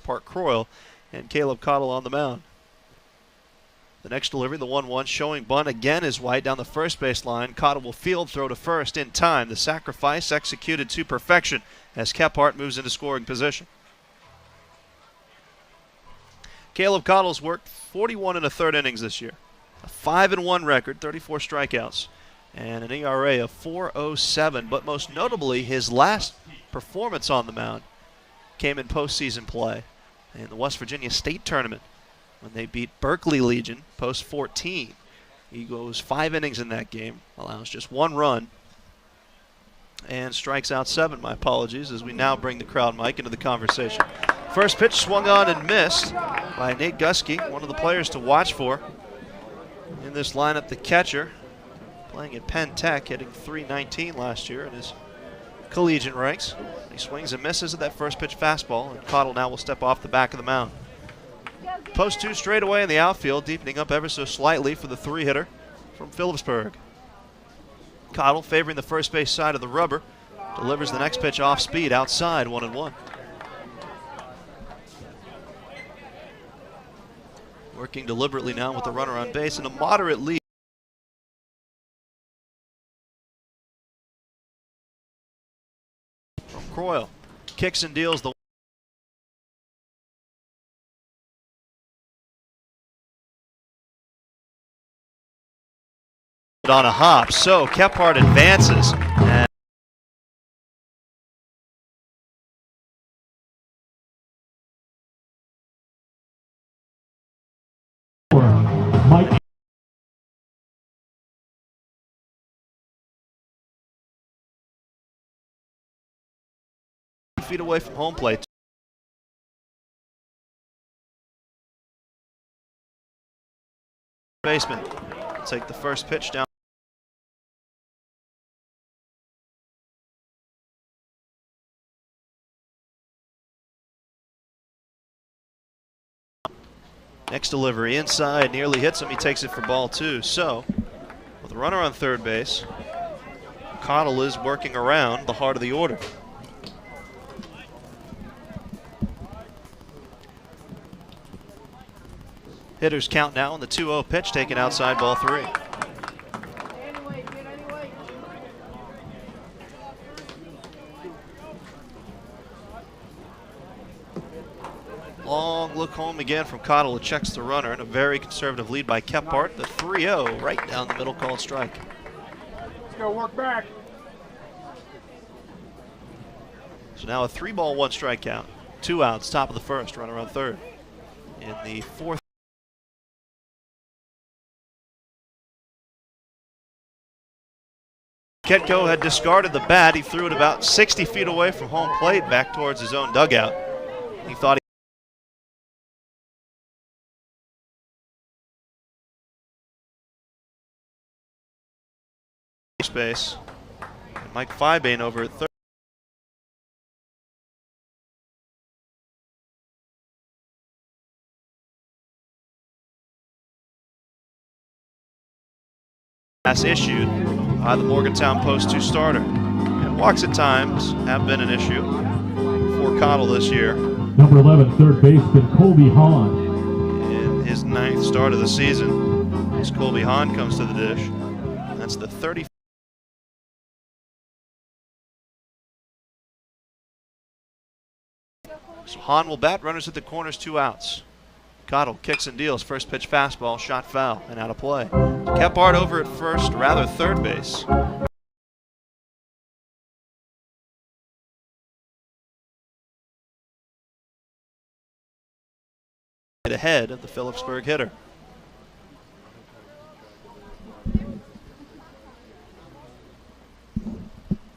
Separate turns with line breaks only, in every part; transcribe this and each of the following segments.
Park Croyle, and Caleb Cottle on the mound. The next delivery, the 1-1, showing bunt again is White down the first base line. Cottle will field throw to first in time. The sacrifice executed to perfection as Kephart moves into scoring position. Caleb Cottle's worked 41 1/3 innings this year. A 5-1 record, 34 strikeouts, and an ERA of 4.07. But most notably, his last performance on the mound came in postseason play in the West Virginia State Tournament when they beat Berkeley Legion post 14. He goes 5 innings in that game, allows just 1 run, and strikes out 7. My apologies, as we now bring the crowd mic into the conversation. First pitch swung on and missed by Nate Gusky, one of the players to watch for in this lineup. The catcher, playing at Penn Tech, hitting .319 last year in his collegiate ranks. He swings and misses at that first pitch fastball, and Cottle now will step off the back of the mound. Post 2 straight away in the outfield, deepening up ever so slightly for the 3-hitter from Phillipsburg. Cottle, favoring the first base side of the rubber, delivers the next pitch off speed outside, 1-1. Working deliberately now with the runner on base and a moderate lead. From Croyle, kicks and deals the on a hop. So Kephart advances. And
Mike.
feet away from home plate. Baseman take the first pitch down. Next delivery inside, nearly hits him. He takes it for ball 2. So, with a runner on third base, Cottle is working around the heart of the order. Hitters count now on the 2-0 pitch, taken outside, ball 3. Long look home again from Cottle, who checks the runner, and a very conservative lead by Kephart. The 3-0 right down the middle, called strike.
Let's go work back.
So now a 3-ball, 1 strike count. 2 outs, top of the first, runner on third. In the 4th. Ketko had discarded the bat. He threw it about 60 feet away from home plate, back towards his own dugout. He thought space. And Mike Fibane over at third. Pass issued by the Morgantown post 2 starter. And walks at times have been an issue for Cottle this year.
Number 11, third baseman Colby Hahn.
In his 9th start of the season, as Colby Hahn comes to the dish. And that's the 30th. So Hahn will bat, runners at the corners, 2 outs. Cottle kicks and deals, first pitch fastball, shot foul, and out of play. Kephart over at first, rather third base. Ahead of the Phillipsburg hitter.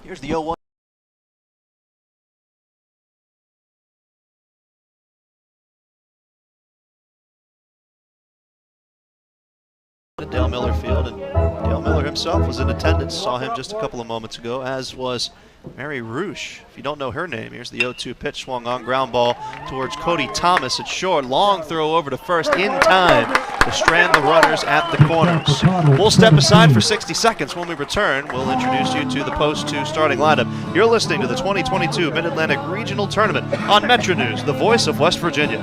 Here's the 0-1. at Dale Miller Field, and Dale Miller himself was in attendance. Saw him just a couple of moments ago, as was Mary Roosh. If you don't know her name, here's the 0-2 pitch, swung on, ground ball towards Cody Thomas at short. Long throw over to first in time to strand the runners at the corners. We'll step aside for 60 seconds. When we return, we'll introduce you to the Post 2 starting lineup. You're listening to the 2022 Mid-Atlantic Regional Tournament on Metro News, the voice of West Virginia.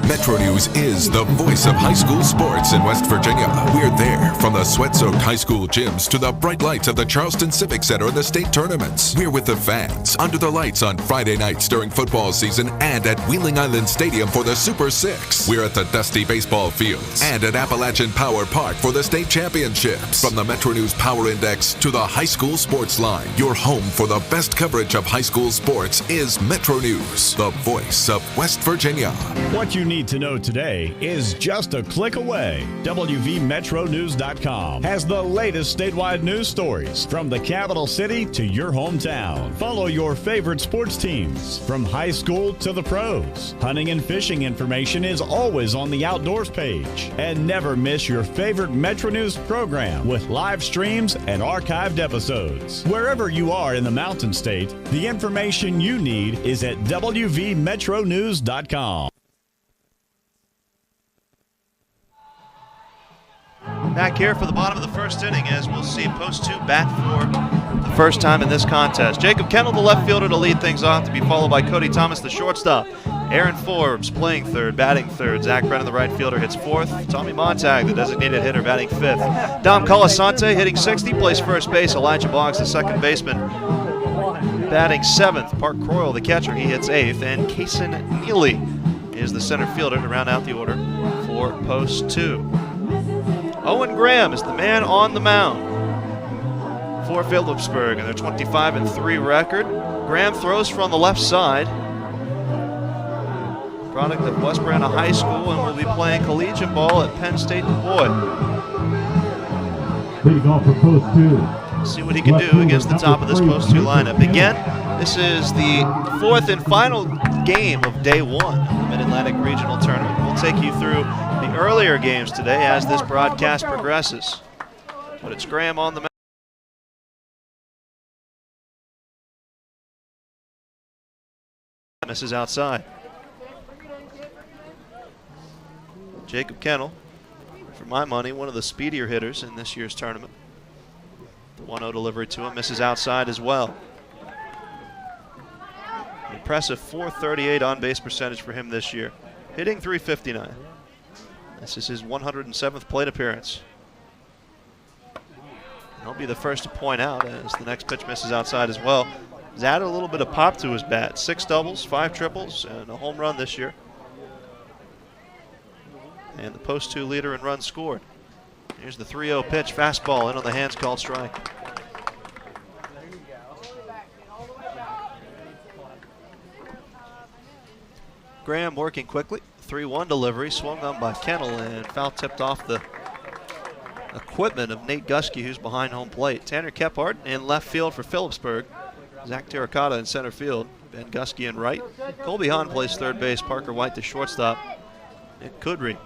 Metro News is the voice of high school sports in West Virginia. We're there from the sweat-soaked high school gyms to the bright lights of the Charleston Civic Center and the state tournaments. We're with the fans under the lights on Friday nights during football season and at Wheeling Island Stadium for the Super Six. We're at the dusty baseball fields and at Appalachian Power Park for the state championships. From the Metro News Power Index to the high school sports line, your home for the best coverage of high school sports is Metro News, the voice of West Virginia.
What you need to know today is just a click away. WVMetroNews.com has the latest statewide news stories from the capital city to your hometown. Follow your favorite sports teams from high school to the pros. Hunting and fishing information is always on the outdoors page. And never miss your favorite Metro News program with live streams and archived episodes. Wherever you are in the Mountain State, the information you need is at WVMetroNews.com.
Back here for the bottom of the first inning, as we'll see Post 2 bat for the first time in this contest. Jacob Kennel, the left fielder, to lead things off, to be followed by Cody Thomas, the shortstop. Aaron Forbes playing third, batting third. Zach Brennan, the right fielder, hits fourth. Tommy Montag, the designated hitter, batting fifth. Dom Colasante hitting sixth. He plays first base. Elijah Boggs, the second baseman, batting seventh. Park Croyle, the catcher, he hits eighth. And Kaysen Neely is the center fielder to round out the order for Post 2. Owen Graham is the man on the mound for Phillipsburg and their 25-3 record. Graham throws from the left side. Product of West Brandon High School, and will be playing collegiate ball at Penn State Du Bois.
Leading off for Post 2.
See what he can do against the top of this Post 2 lineup. Again, this is the fourth and final game of day one of the Mid-Atlantic Regional Tournament. We'll take you through the earlier games today as this broadcast progresses. But it's Graham on the mound. Misses outside. Jacob Kennel, for my money, one of the speedier hitters in this year's tournament. The 1-0 delivery to him, misses outside as well. An impressive .438 on-base percentage for him this year, hitting .359. This is his 107th plate appearance. He'll be the first to point out as the next pitch misses outside as well. He's added a little bit of pop to his bat. 6 doubles, 5 triples, and a home run this year. And the Post 2 leader in runs scored. Here's the 3-0 pitch, fastball in on the hands, called strike. Graham working quickly. 3-1 delivery, swung on by Kennel and foul tipped off the equipment of Nate Gusky, who's behind home plate. Tanner Kephart in left field for Phillipsburg. Zach Terracotta in center field. Ben Gusky in right. Colby Hahn plays third base. Parker White the shortstop. Nick Kudry,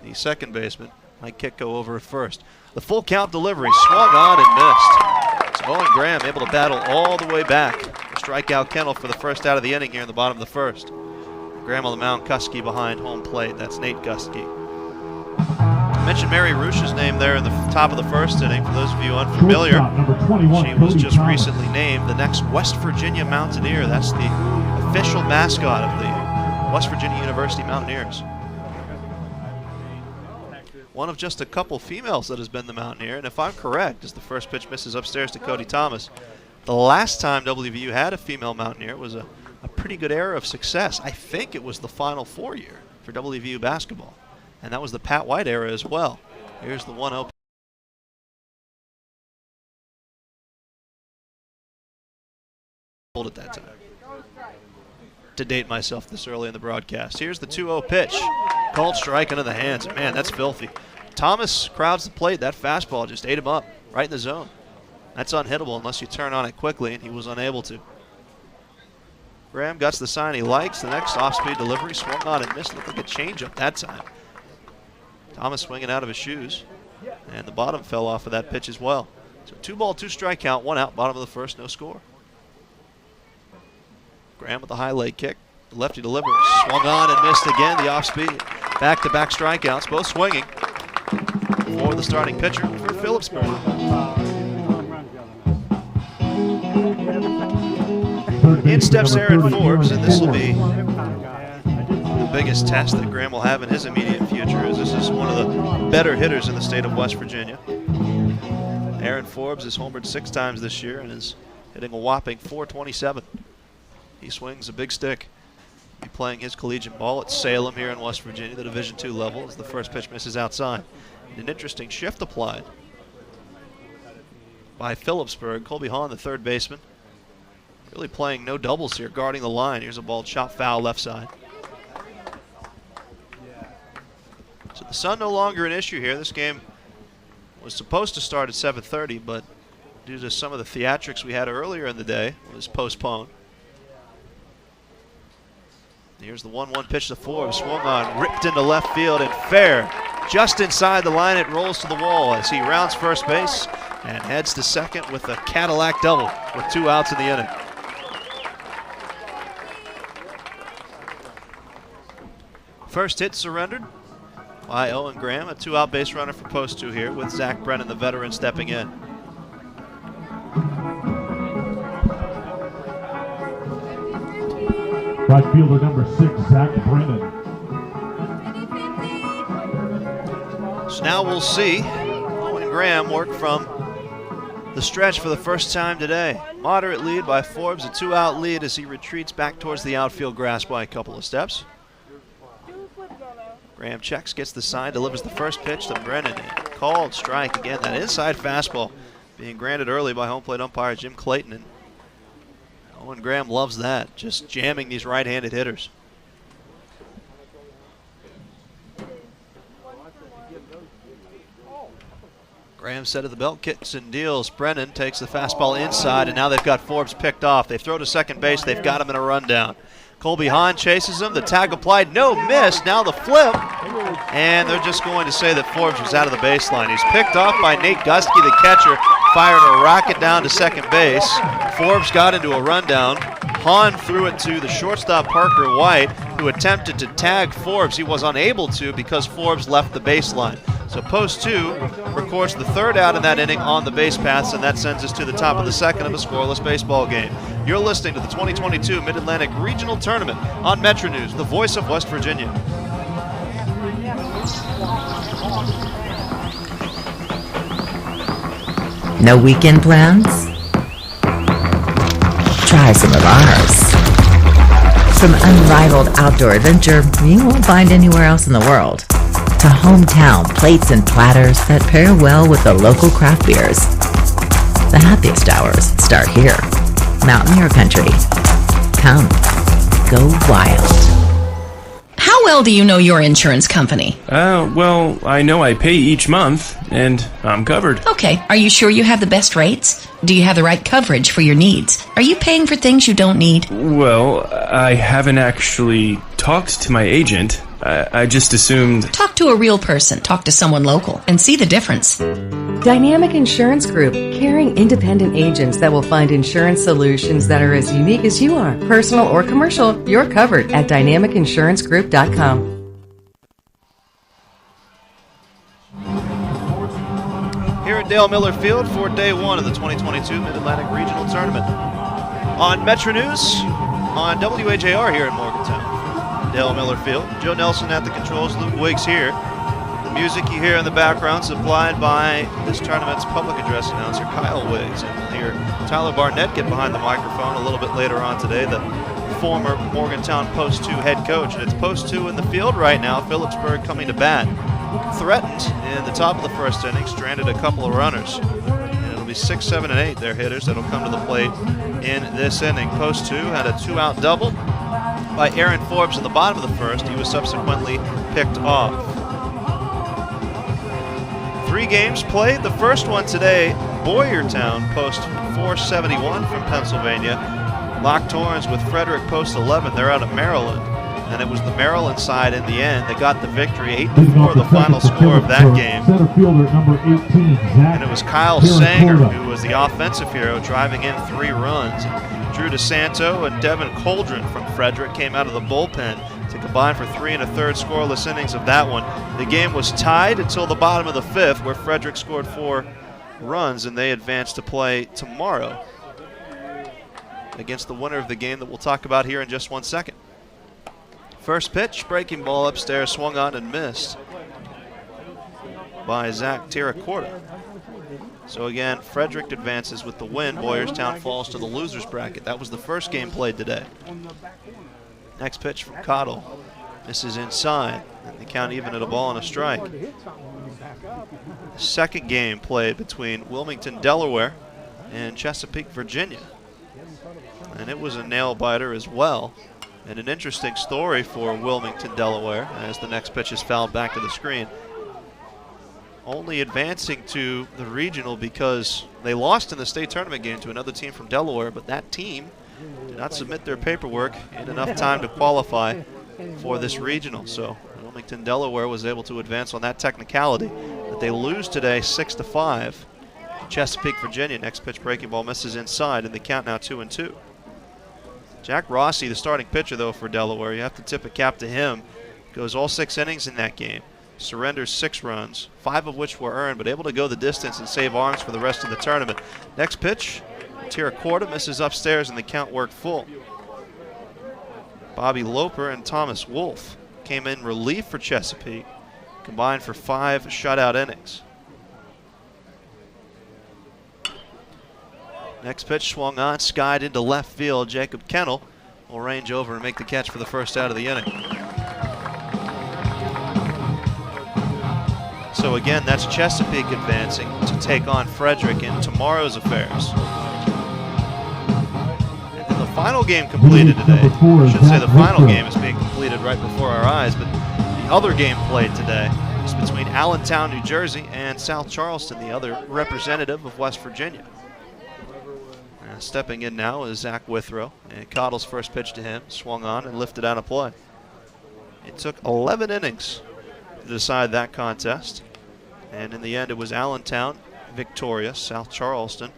the second baseman. Mike Kitko over at first. The full count delivery, swung on and missed. So Owen Graham able to battle all the way back. Strike out Kennel for the first out of the inning here in the bottom of the first. Graham on the mound, Gusky behind home plate. That's Nate Gusky. I mentioned Mary Roosh's name there in the top of the first inning. For those of you unfamiliar, she was just recently named the next West Virginia Mountaineer. That's the official mascot of the West Virginia University Mountaineers. One of just a couple females that has been the Mountaineer, and if I'm correct, as the first pitch misses upstairs to Cody Thomas, the last time WVU had a female Mountaineer was a pretty good era of success. I think it was the Final Four year for WVU basketball, and that was the Pat White era as well. Here's the 1-0. At that time. To date myself this early in the broadcast. Here's the 2-0 pitch. Called strike into the hands. Man, that's filthy. Thomas crowds the plate. That fastball just ate him up right in the zone. That's unhittable unless you turn on it quickly, and he was unable to. Graham gets the sign he likes. The next off-speed delivery, swung on and missed. Looked like a changeup that time. Thomas swinging out of his shoes, and the bottom fell off of that pitch as well. So 2 ball, 2 strike count, 1 out, bottom of the first, no score. Graham with the high leg kick. The lefty delivers. Swung on and missed again, the off speed. Back-to-back strikeouts, both swinging for the starting pitcher for Philipsburg. In steps Aaron Forbes, and this will be the biggest test that Graham will have in his immediate future, as this is one of the better hitters in the state of West Virginia. Aaron Forbes has homered 6 times this year and is hitting a whopping .427. He swings a big stick. He'll be playing his collegiate ball at Salem here in West Virginia, the Division II level, as the first pitch misses outside. And an interesting shift applied by Phillipsburg. Colby Hahn, the third baseman, really playing no doubles here, guarding the line. Here's a ball chopped foul left side. So the sun no longer an issue here. This game was supposed to start at 7:30, but due to some of the theatrics we had earlier in the day, it was postponed. Here's the 1-1 pitch to Forbes. Swung on, ripped into left field and fair. Just inside the line, it rolls to the wall as he rounds first base and heads to second with a Cadillac double with 2 outs in the inning. First hit surrendered by Owen Graham, a 2-out base runner for post 2 here, with Zach Brennan, the veteran, stepping in.
Right fielder number 6, Zach Brennan.
So now we'll see Owen Graham work from the stretch for the first time today. Moderate lead by Forbes, a 2-out lead as he retreats back towards the outfield grass by a couple of steps. Graham checks, gets the sign, delivers the first pitch to Brennan. Called strike again. That inside fastball being granted early by home plate umpire Jim Clayton. And Owen Graham loves that, just jamming these right-handed hitters. Graham set of the belt, kicks and deals. Brennan takes the fastball inside, and now they've got Forbes picked off. They throw to second base. They've got him in a rundown. Colby Hahn chases him. The tag applied. No miss. Now the flip. And they're just going to say that Forbes was out of the baseline. He's picked off by Nate Gusky, the catcher. Fired a rocket down to second base. Forbes got into a rundown. Hahn threw it to the shortstop Parker White, who attempted to tag Forbes. He was unable to because Forbes left the baseline. So post 2 records the 3rd out in that inning on the base paths, and that sends us to the top of the second of a scoreless baseball game. You're listening to the 2022 Mid-Atlantic Regional Tournament on Metro News, the voice of West Virginia.
No weekend plans? Try some of ours. Some unrivaled outdoor adventure you won't find anywhere else in the world. To hometown plates and platters that pair well with the local craft beers. The happiest hours start here. Mountain or country. Come, go wild.
How well do you know your insurance company?
Well, I know I pay each month, and I'm covered.
Okay, are you sure you have the best rates? Do you have the right coverage for your needs? Are you paying for things you don't need?
Well, I haven't actually talked to my agent. I just assumed...
Talk to a real person. Talk to someone local and see the difference.
Dynamic Insurance Group, caring independent agents that will find insurance solutions that are as unique as you are. Personal or commercial, you're covered at dynamicinsurancegroup.com.
Here at Dale Miller Field for day 1 of the 2022 Mid-Atlantic Regional Tournament. On Metro News, on WHAR here in Morgantown. Dale Miller Field. Joe Nelson at the controls, Luke Wiggs here. The music you hear in the background supplied by this tournament's public address announcer, Kyle Wiggs. And we'll hear Tyler Barnett get behind the microphone a little bit later on today, the former Morgantown Post 2 head coach. And it's Post 2 in the field right now. Phillipsburg coming to bat. Threatened in the top of the first inning, stranded a couple of runners. And it'll be 6, 7, and 8, their hitters, that'll come to the plate in this inning. Post 2 had a 2-out double by Aaron Forbes in the bottom of the first. He was subsequently picked off. 3 games played. The first one today, Boyertown, post 471 from Pennsylvania. Locked horns with Frederick, post 11. They're out of Maryland. And it was the Maryland side in the end that got the victory, 8-4, the final score of that game.
Center fielder number 18, Zach.
And it was Kyle Sanger who was the offensive hero, driving in 3 runs. Drew DeSanto and Devin Coldren from Frederick came out of the bullpen to combine for 3 1/3 scoreless innings of that one. The game was tied until the bottom of the 5th, where Frederick scored 4 runs, and they advanced to play tomorrow against the winner of the game that we'll talk about here in just 1 second. First pitch, breaking ball upstairs, swung on and missed by Zach Terracorta. So again, Frederick advances with the win. Boyerstown falls to the loser's bracket. That was the first game played today. Next pitch from Cottle. Misses inside, and the count even at a ball and a strike. Second game played between Wilmington, Delaware and Chesapeake, Virginia. And it was a nail-biter as well. And an interesting story for Wilmington, Delaware, as the next pitch is fouled back to the screen. Only advancing to the regional because they lost in the state tournament game to another team from Delaware, but that team did not submit their paperwork in enough time to qualify for this regional. So Wilmington, Delaware was able to advance on that technicality. But they lose today 6-5. Chesapeake, Virginia, next pitch breaking ball misses inside, and the count now 2-2. Jack Rossi, the starting pitcher, though, for Delaware, you have to tip a cap to him. Goes all 6 innings in that game. Surrenders 6 runs, 5 of which were earned, but able to go the distance and save arms for the rest of the tournament. Next pitch, Terracorta misses upstairs, and the count worked full. Bobby Loper and Thomas Wolf came in relief for Chesapeake, combined for 5 shutout innings. Next pitch swung on, skied into left field. Jacob Kennel will range over and make the catch for the first out of the inning. So again, that's Chesapeake advancing to take on Frederick in tomorrow's affairs. And then the final game completed today. I should say the final game is being completed right before our eyes, but the other game played today is between Allentown, New Jersey and South Charleston, the other representative of West Virginia. Stepping in now is Zach Withrow, and Cottle's first pitch to him swung on and lifted out of play. It took 11 innings to decide that contest, and in the end it was Allentown victorious, South Charleston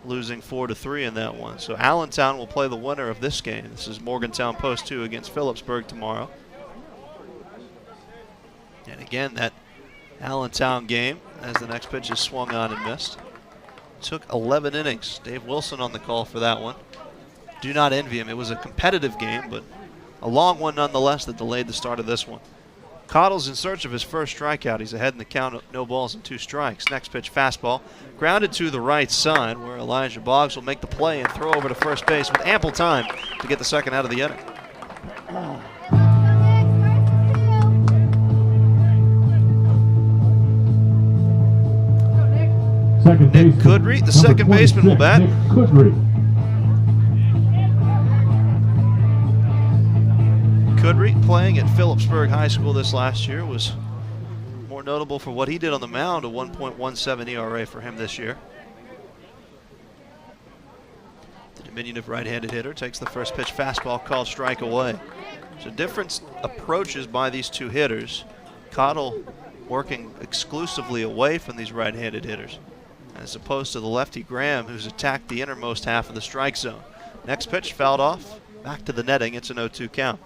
losing 4-3 in that one. So Allentown will play the winner of this game. This is Morgantown Post 2 against Phillipsburg tomorrow. And again, that Allentown game, as the next pitch is swung on and missed, took 11 innings. Dave Wilson on the call for that one. Do not envy him. It was a competitive game, but a long one nonetheless that delayed the start of this one. Cottle's in search of his first strikeout. He's ahead in the count of no balls and 2 strikes. Next pitch, fastball, grounded to the right side, where Elijah Boggs will make the play and throw over to first base with ample time to get the second out of the inning. Nick Kudry, the second baseman, will bat.
Nick Kudry.
Kudry, playing at Philipsburg High School this last year, was more notable for what he did on the mound, a 1.17 ERA for him this year. The diminutive right-handed hitter takes the first pitch fastball called strike away. So different approaches by these two hitters. Cottle working exclusively away from these right-handed hitters, as opposed to the lefty Graham, who's attacked the innermost half of the strike zone. Next pitch fouled off, back to the netting. It's an 0-2 count.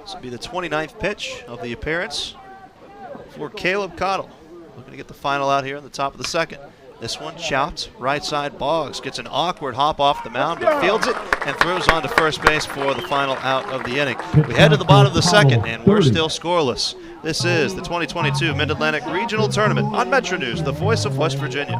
This will be the 29th pitch of the appearance for Caleb Cottle. Looking to get the final out here in the top of the second. This one chopped, right side. Boggs gets an awkward hop off the mound, but fields it and throws on to first base for the final out of the inning. We head to the bottom of the second, and we're still scoreless. This is the 2022 Mid-Atlantic Regional Tournament on Metro News, the voice of West Virginia.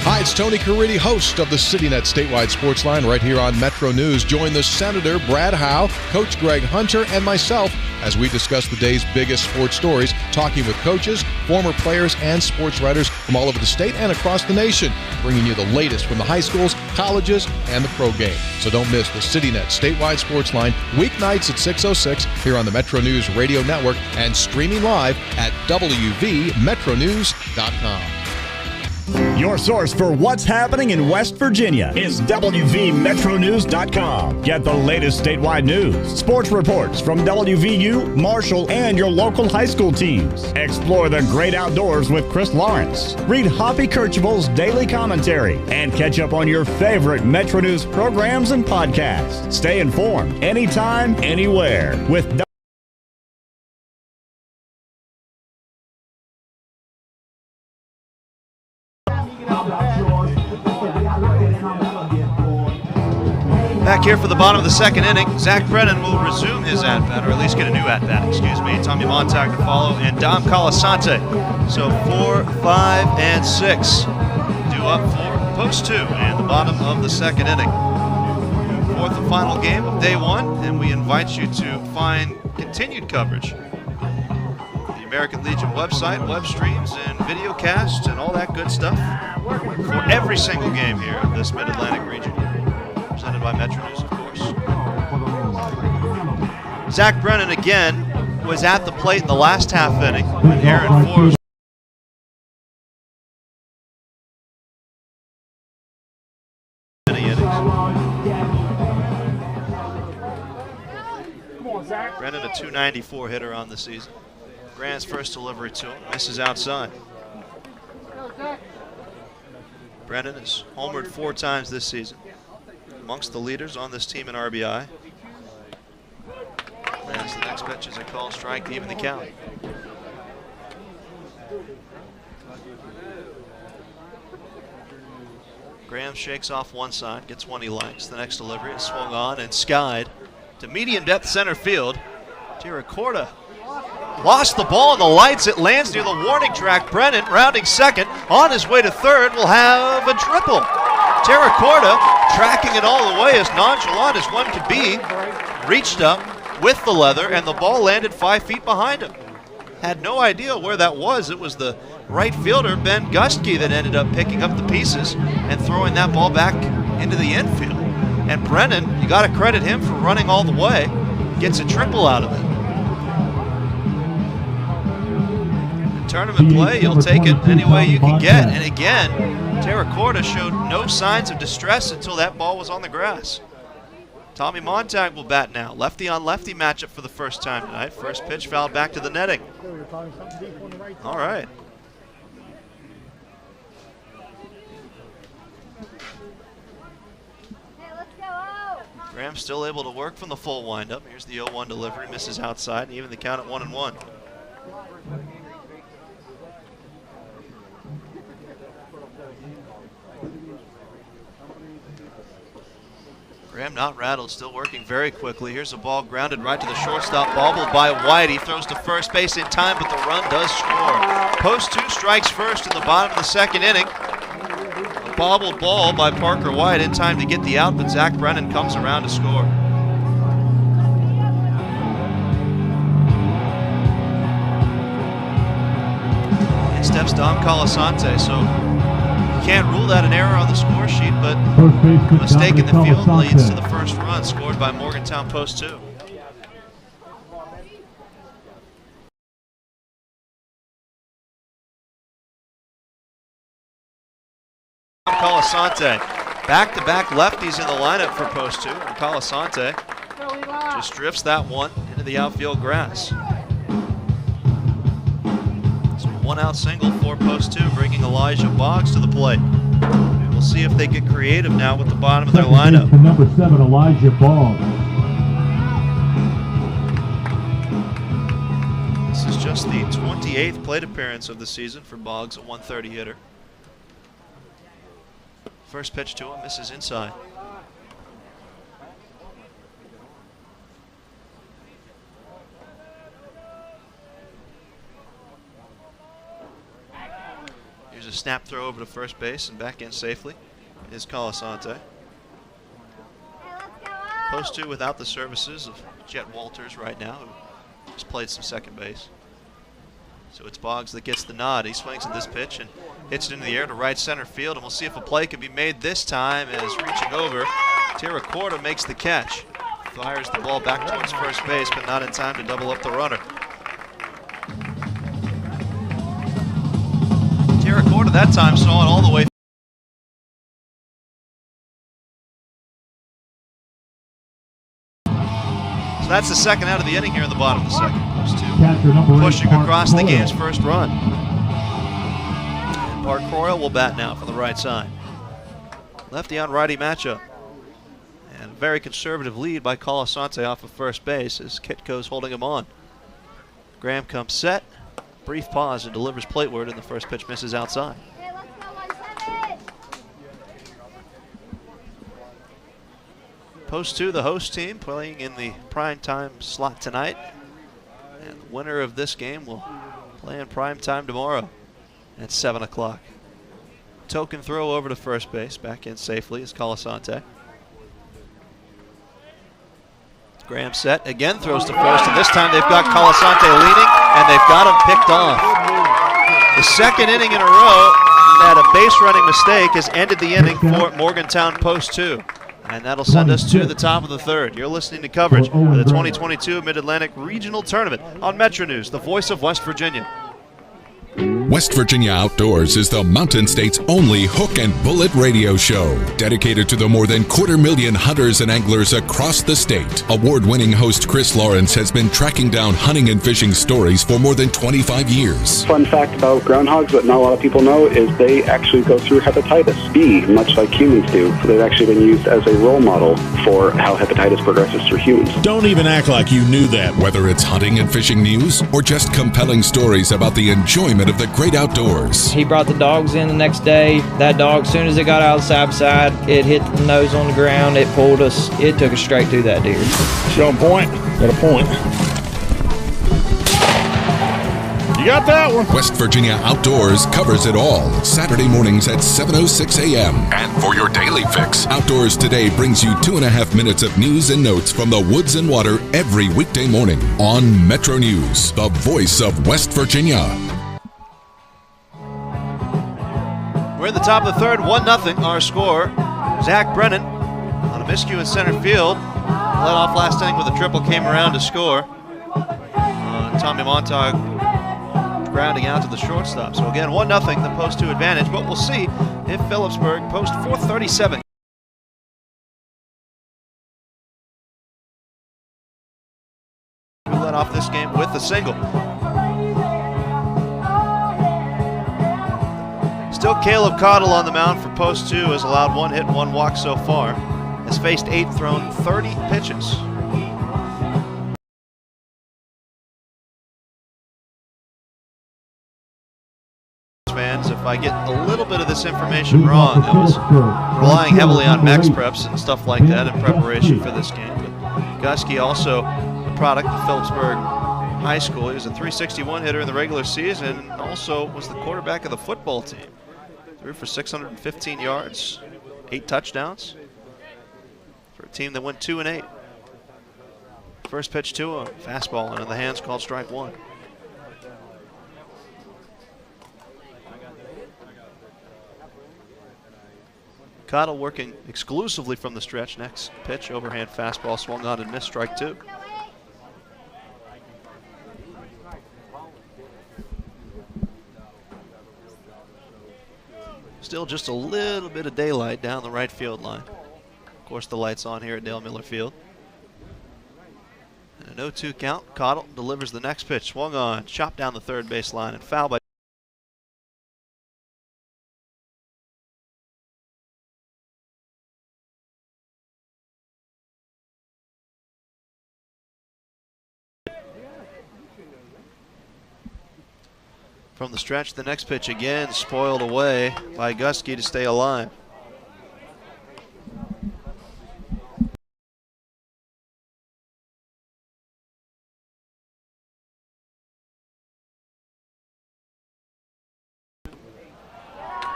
Hi, it's Tony Caridi, host of the CityNet Statewide Sports Line right here on Metro News. Join the Senator Brad Howe, Coach Greg Hunter, and myself as we discuss the day's biggest sports stories, talking with coaches, former players, and sports writers from all over the state and across the nation, bringing you the latest from the high schools, colleges, and the pro game. So don't miss the CityNet Statewide Sports Line weeknights at 6:06 here on the Metro News Radio Network and streaming live at WVMetronews.com.
Your source for what's happening in West Virginia is WVMetroNews.com. Get the latest statewide news, sports reports from WVU, Marshall, and your local high school teams. Explore the great outdoors with Chris Lawrence. Read Hoppy Kirchable's daily commentary and catch up on your favorite Metro News programs and podcasts. Stay informed anytime, anywhere with
Back here for the bottom of the second inning, Zach Brennan will resume his at-bat, or at least get a new at-bat, excuse me. Tommy Montag to follow, and Dom Colasante. So 4, 5, and 6 due up for post 2 and the bottom of the second inning. Fourth and final game of day 1, and we invite you to find continued coverage. The American Legion website, web streams, and video casts, and all that good stuff for every single game here in this Mid-Atlantic region. Presented by Metro News, of course. Zach Brennan again was at the plate in the last half inning. Aaron Forbes many innings. Brennan, a .294 hitter on the season. Grant's first delivery to him, misses outside. Brennan has homered 4 times this season. Amongst the leaders on this team in RBI. As the next pitch is a called strike to even the count. Graham shakes off one side, gets one he likes. The next delivery is swung on and skied to medium depth center field. Tiracorda lost the ball in the lights. It lands near the warning track. Brennan, rounding second, on his way to third, will have a triple. Tiracorda tracking it all the way, as nonchalant as one could be, reached up with the leather, and the ball landed 5 feet behind him. Had no idea where that was. It was the right fielder, Ben Gustke, that ended up picking up the pieces and throwing that ball back into the infield. And Brennan, you got to credit him for running all the way, gets a triple out of it. In tournament play, you'll take it any way you can get. And again, Tiracorda showed no signs of distress until that ball was on the grass. Tommy Montag will bat now. Lefty on lefty matchup for the first time tonight. First pitch fouled back to the netting. All right. Graham still able to work from the full windup. Here's the 0-1 delivery, misses outside, and even the count at 1-1. Graham not rattled, still working very quickly. Here's a ball grounded right to the shortstop, bobbled by White. He throws to first base in time, but the run does score. Post 2 strikes first in the bottom of the second inning. A bobbled ball by Parker White in time to get the out, but Zach Brennan comes around to score. In steps Dom Colasante, so can't rule that an error on the score sheet, but a mistake in the field leads to the first run scored by Morgantown post 2. Colasante, back-to-back lefties in the lineup for post 2, and Colasante just drifts that one into the outfield grass. One out single for post 2, bringing Elijah Boggs to the plate. We'll see if they get creative now with the bottom of their lineup.
Number 7, Elijah Boggs.
This is just the 28th plate appearance of the season for Boggs, a .130 hitter. First pitch to him, misses inside. Here's a snap throw over to first base and back in safely is Colasante. Post 2 without the services of Jet Walters right now, who just played some second base. So it's Boggs that gets the nod. He swings at this pitch and hits it into the air to right center field, and we'll see if a play can be made this time as reaching over, Tiracorda makes the catch. Fires the ball back towards first base, but not in time to double up the runner. Tiracorda scored at that time, saw it all the way. So that's the second out of the inning here in the bottom of the second. Those two pushing across the game's first run. And Park Royal will bat now from the right side. Lefty on righty matchup. And a very conservative lead by Colasante off of first base as Kitco's holding him on. Graham comes set. Brief pause and delivers plateward, and the first pitch misses outside. Post 2, the host team, playing in the prime time slot tonight. And the winner of this game will play in prime time tomorrow at 7 o'clock. Token throw over to first base, back in safely is Colasante. Graham set, again throws to first, and this time they've got Colasante leaning, and they've got him picked off. The second inning in a row that a base running mistake has ended the inning for Morgantown Post 2. And that'll send us to the top of the third. You're listening to coverage of the 2022 Mid-Atlantic Regional Tournament on Metro News, the voice of West Virginia.
West Virginia Outdoors is the Mountain State's only hook and bullet radio show, dedicated to the more than 250,000 hunters and anglers across the state. Award-winning host Chris Lawrence has been tracking down hunting and fishing stories for more than 25 years.
Fun fact about groundhogs that not a lot of people know is they actually go through hepatitis B, much like humans do. They've actually been used as a role model for how hepatitis progresses through humans.
Don't even act like you knew that.
Whether it's hunting and fishing news or just compelling stories about the enjoyment of the great outdoors.
He brought the dogs in the next day. That dog, as soon as it got outside, it hit the nose on the ground. It pulled us. It took us straight through that deer.
Show him point. Got a point. You got that one.
West Virginia Outdoors covers it all. Saturday mornings at 7:06 a.m. And for your daily fix, Outdoors Today brings you 2.5 minutes of news and notes from the woods and water every weekday morning on Metro News, the voice of West Virginia.
We're in the top of the third, 1-0 our score. Zach Brennan on a miscue in center field. Led off last inning with a triple, came around to score. Tommy Montag grounding out to the shortstop. So again, 1-0, the post 2 advantage, but we'll see if Phillipsburg post 437. Who led off this game with a single. Still Caleb Cottle on the mound for post 2, has allowed 1 hit and 1 walk so far. Has faced 8, thrown 30 pitches. Fans, if I get a little bit of this information wrong, I was relying heavily on max preps and stuff like that in preparation for this game. But Gusky, also a product of Philipsburg High School. He was a .361 hitter in the regular season and also was the quarterback of the football team. Threw for 615 yards, 8 touchdowns for a team that went 2-8. First pitch to him, fastball into the hands, called strike 1. Cottle working exclusively from the stretch. Next pitch, overhand fastball, swung on and missed, strike 2. Still just a little bit of daylight down the right field line. Of course, the light's on here at Dale Miller Field. And an 0-2 count. Cottle delivers the next pitch. Swung on, chopped down the third base line, and foul by from the stretch. The next pitch again spoiled away by Gusky to stay alive.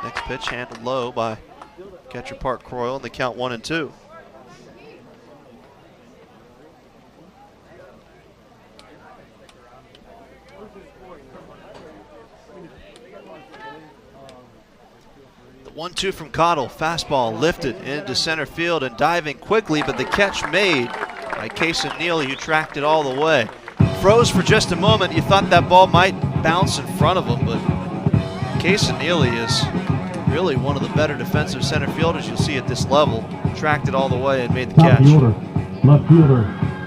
Next pitch handled low by catcher Park Croyle, and the count 1-2. The 1-2 from Cottle, fastball lifted into center field and diving quickly, but the catch made by Kason Neely, who tracked it all the way. Froze for just a moment. You thought that ball might bounce in front of him, but Casey Neely is really one of the better defensive center fielders you'll see at this level. Tracked it all the way and made the
Top
catch.
of the order, left fielder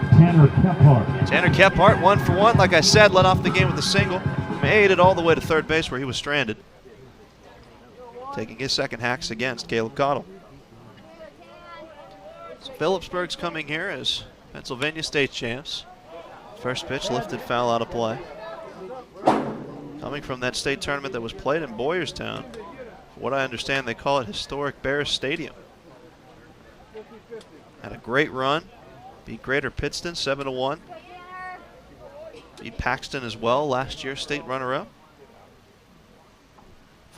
Tanner Kephart.
Tanner Kephart, 1 for 1. Like I said, led off the game with a single. Made it all the way to third base where he was stranded. Taking his second hacks against Caleb Cottle. So Phillipsburg's coming here as Pennsylvania State champs. First pitch lifted foul out of play. Coming from that state tournament that was played in Boyerstown. From what I understand, they call it historic Bears Stadium. Had a great run. Beat Greater Pittston 7-1. Beat Paxton as well, last year's state runner-up.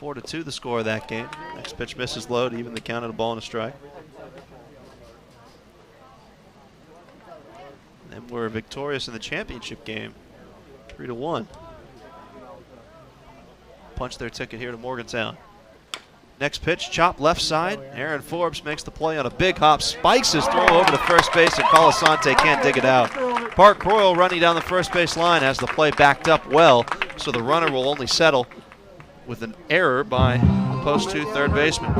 4-2 the score of that game. Next pitch misses low to even the count at a ball and a strike. And then we're victorious in the championship game, 3-1. Punch their ticket here to Morgantown. Next pitch, chop left side. Aaron Forbes makes the play on a big hop, spikes his throw over to first base, and Colasante can't dig it out. Park Croyle running down the first base line has the play backed up well, so the runner will only settle with an error by the post 2 third baseman.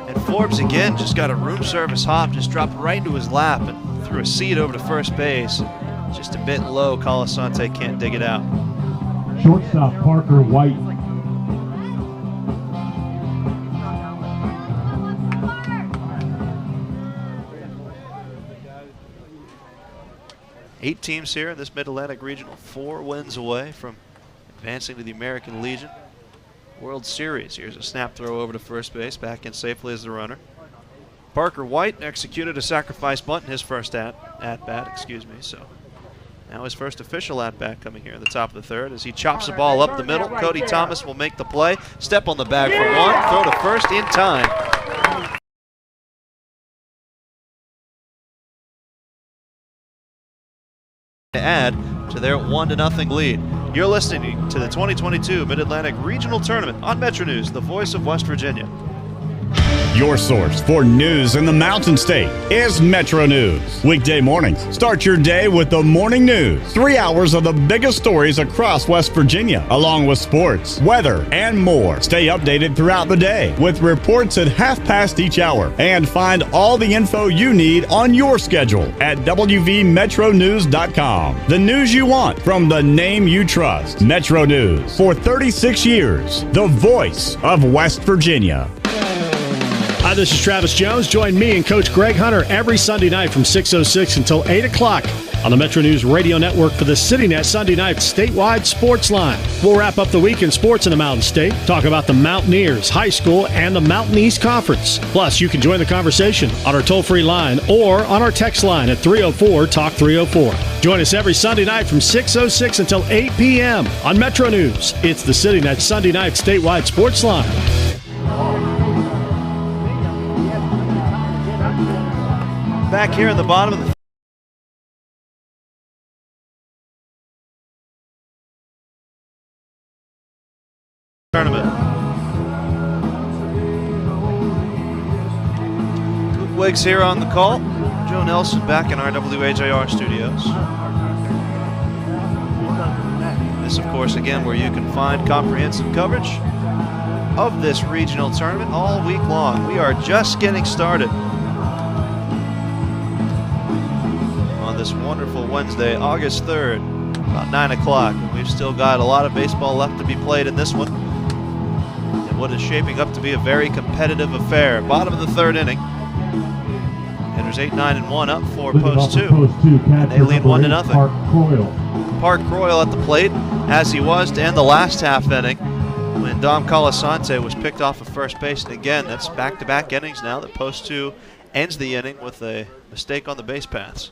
And Forbes again just got a room service hop, just dropped right into his lap and threw a seed over to first base. Just a bit low, Colasante can't dig it out.
Shortstop Parker White.
Eight teams here in this Mid-Atlantic Regional, 4 wins away from advancing to the American Legion World Series. Here's a snap throw over to first base, back in safely as the runner. Parker White executed a sacrifice bunt in his first at-bat, so now his first official at-bat coming here at the top of the third as he chops the ball up the middle. Cody Thomas will make the play. Step on the bag for 1, throw to first in time. To add to their 1-0 lead. You're listening to the 2022 Mid-Atlantic Regional Tournament on Metro News, the voice of West Virginia.
Your source for news in the Mountain State is Metro News. Weekday mornings, start your day with the morning news. 3 hours of the biggest stories across West Virginia, along with sports, weather, and more. Stay updated throughout the day with reports at 1/2 each hour. And find all the info you need on your schedule at wvmetronews.com. The news you want from the name you trust. Metro News. For 36 years, the voice of West Virginia.
Hi, this is Travis Jones. Join me and Coach Greg Hunter every Sunday night from 6:06 until 8 o'clock on the Metro News Radio Network for the CityNet Sunday Night Statewide Sports Line. We'll wrap up the week in sports in the Mountain State, talk about the Mountaineers, high school, and the Mountain East Conference. Plus, you can join the conversation on our toll-free line or on our text line at 304-TALK-304. Join us every Sunday night from 6:06 until 8 p.m. on Metro News. It's the CityNet Sunday Night Statewide Sports Line.
Back here in the bottom of the tournament. Luke Wiggs here on the call. Joe Nelson back in our WHIR studios. This, of course, again, where you can find comprehensive coverage of this regional tournament all week long. We are just getting started on this wonderful Wednesday, August 3rd, about 9 o'clock. And we've still got a lot of baseball left to be played in this one. And what is shaping up to be a very competitive affair. Bottom of the third inning. Hitters 8, 9, and 1 up for post 2. And they lead 1-0. Park Croyle at the plate, as he was to end the last half inning when Dom Colasante was picked off of first base. And again, that's back-to-back innings now that post 2 ends the inning with a mistake on the base paths.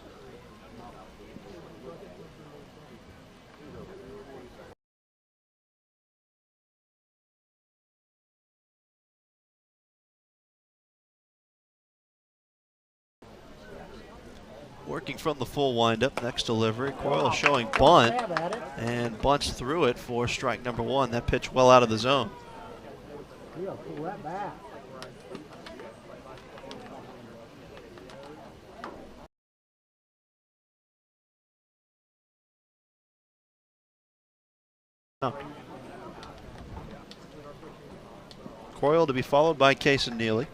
Working from the full windup, next delivery. Coyle showing bunt and bunts through it for strike number 1. That pitch well out of the zone. Coyle to be followed by Case and Neely.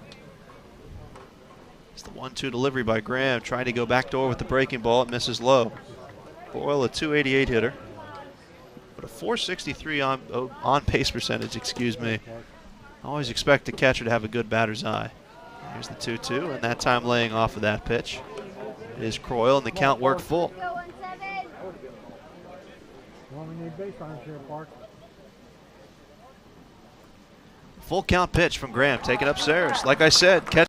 It's the 1-2 delivery by Graham, trying to go backdoor with the breaking ball. It misses low. Boyle, a 288 hitter, but a 463 on base percentage, excuse me. I always expect a catcher to have a good batter's eye. Here's the 2-2, and that time laying off of that pitch is Coyle, and the count worked full. Full count pitch from Graham, taken upstairs. Like I said, catch.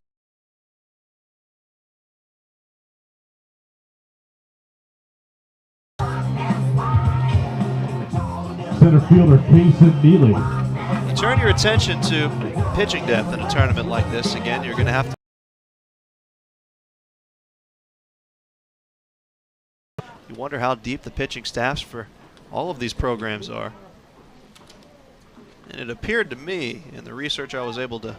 Center fielder Case Neely.
You turn your attention to pitching depth in a tournament like this. Again, you're going to have to. You wonder how deep the pitching staffs for all of these programs are. And it appeared to me, in the research I was able to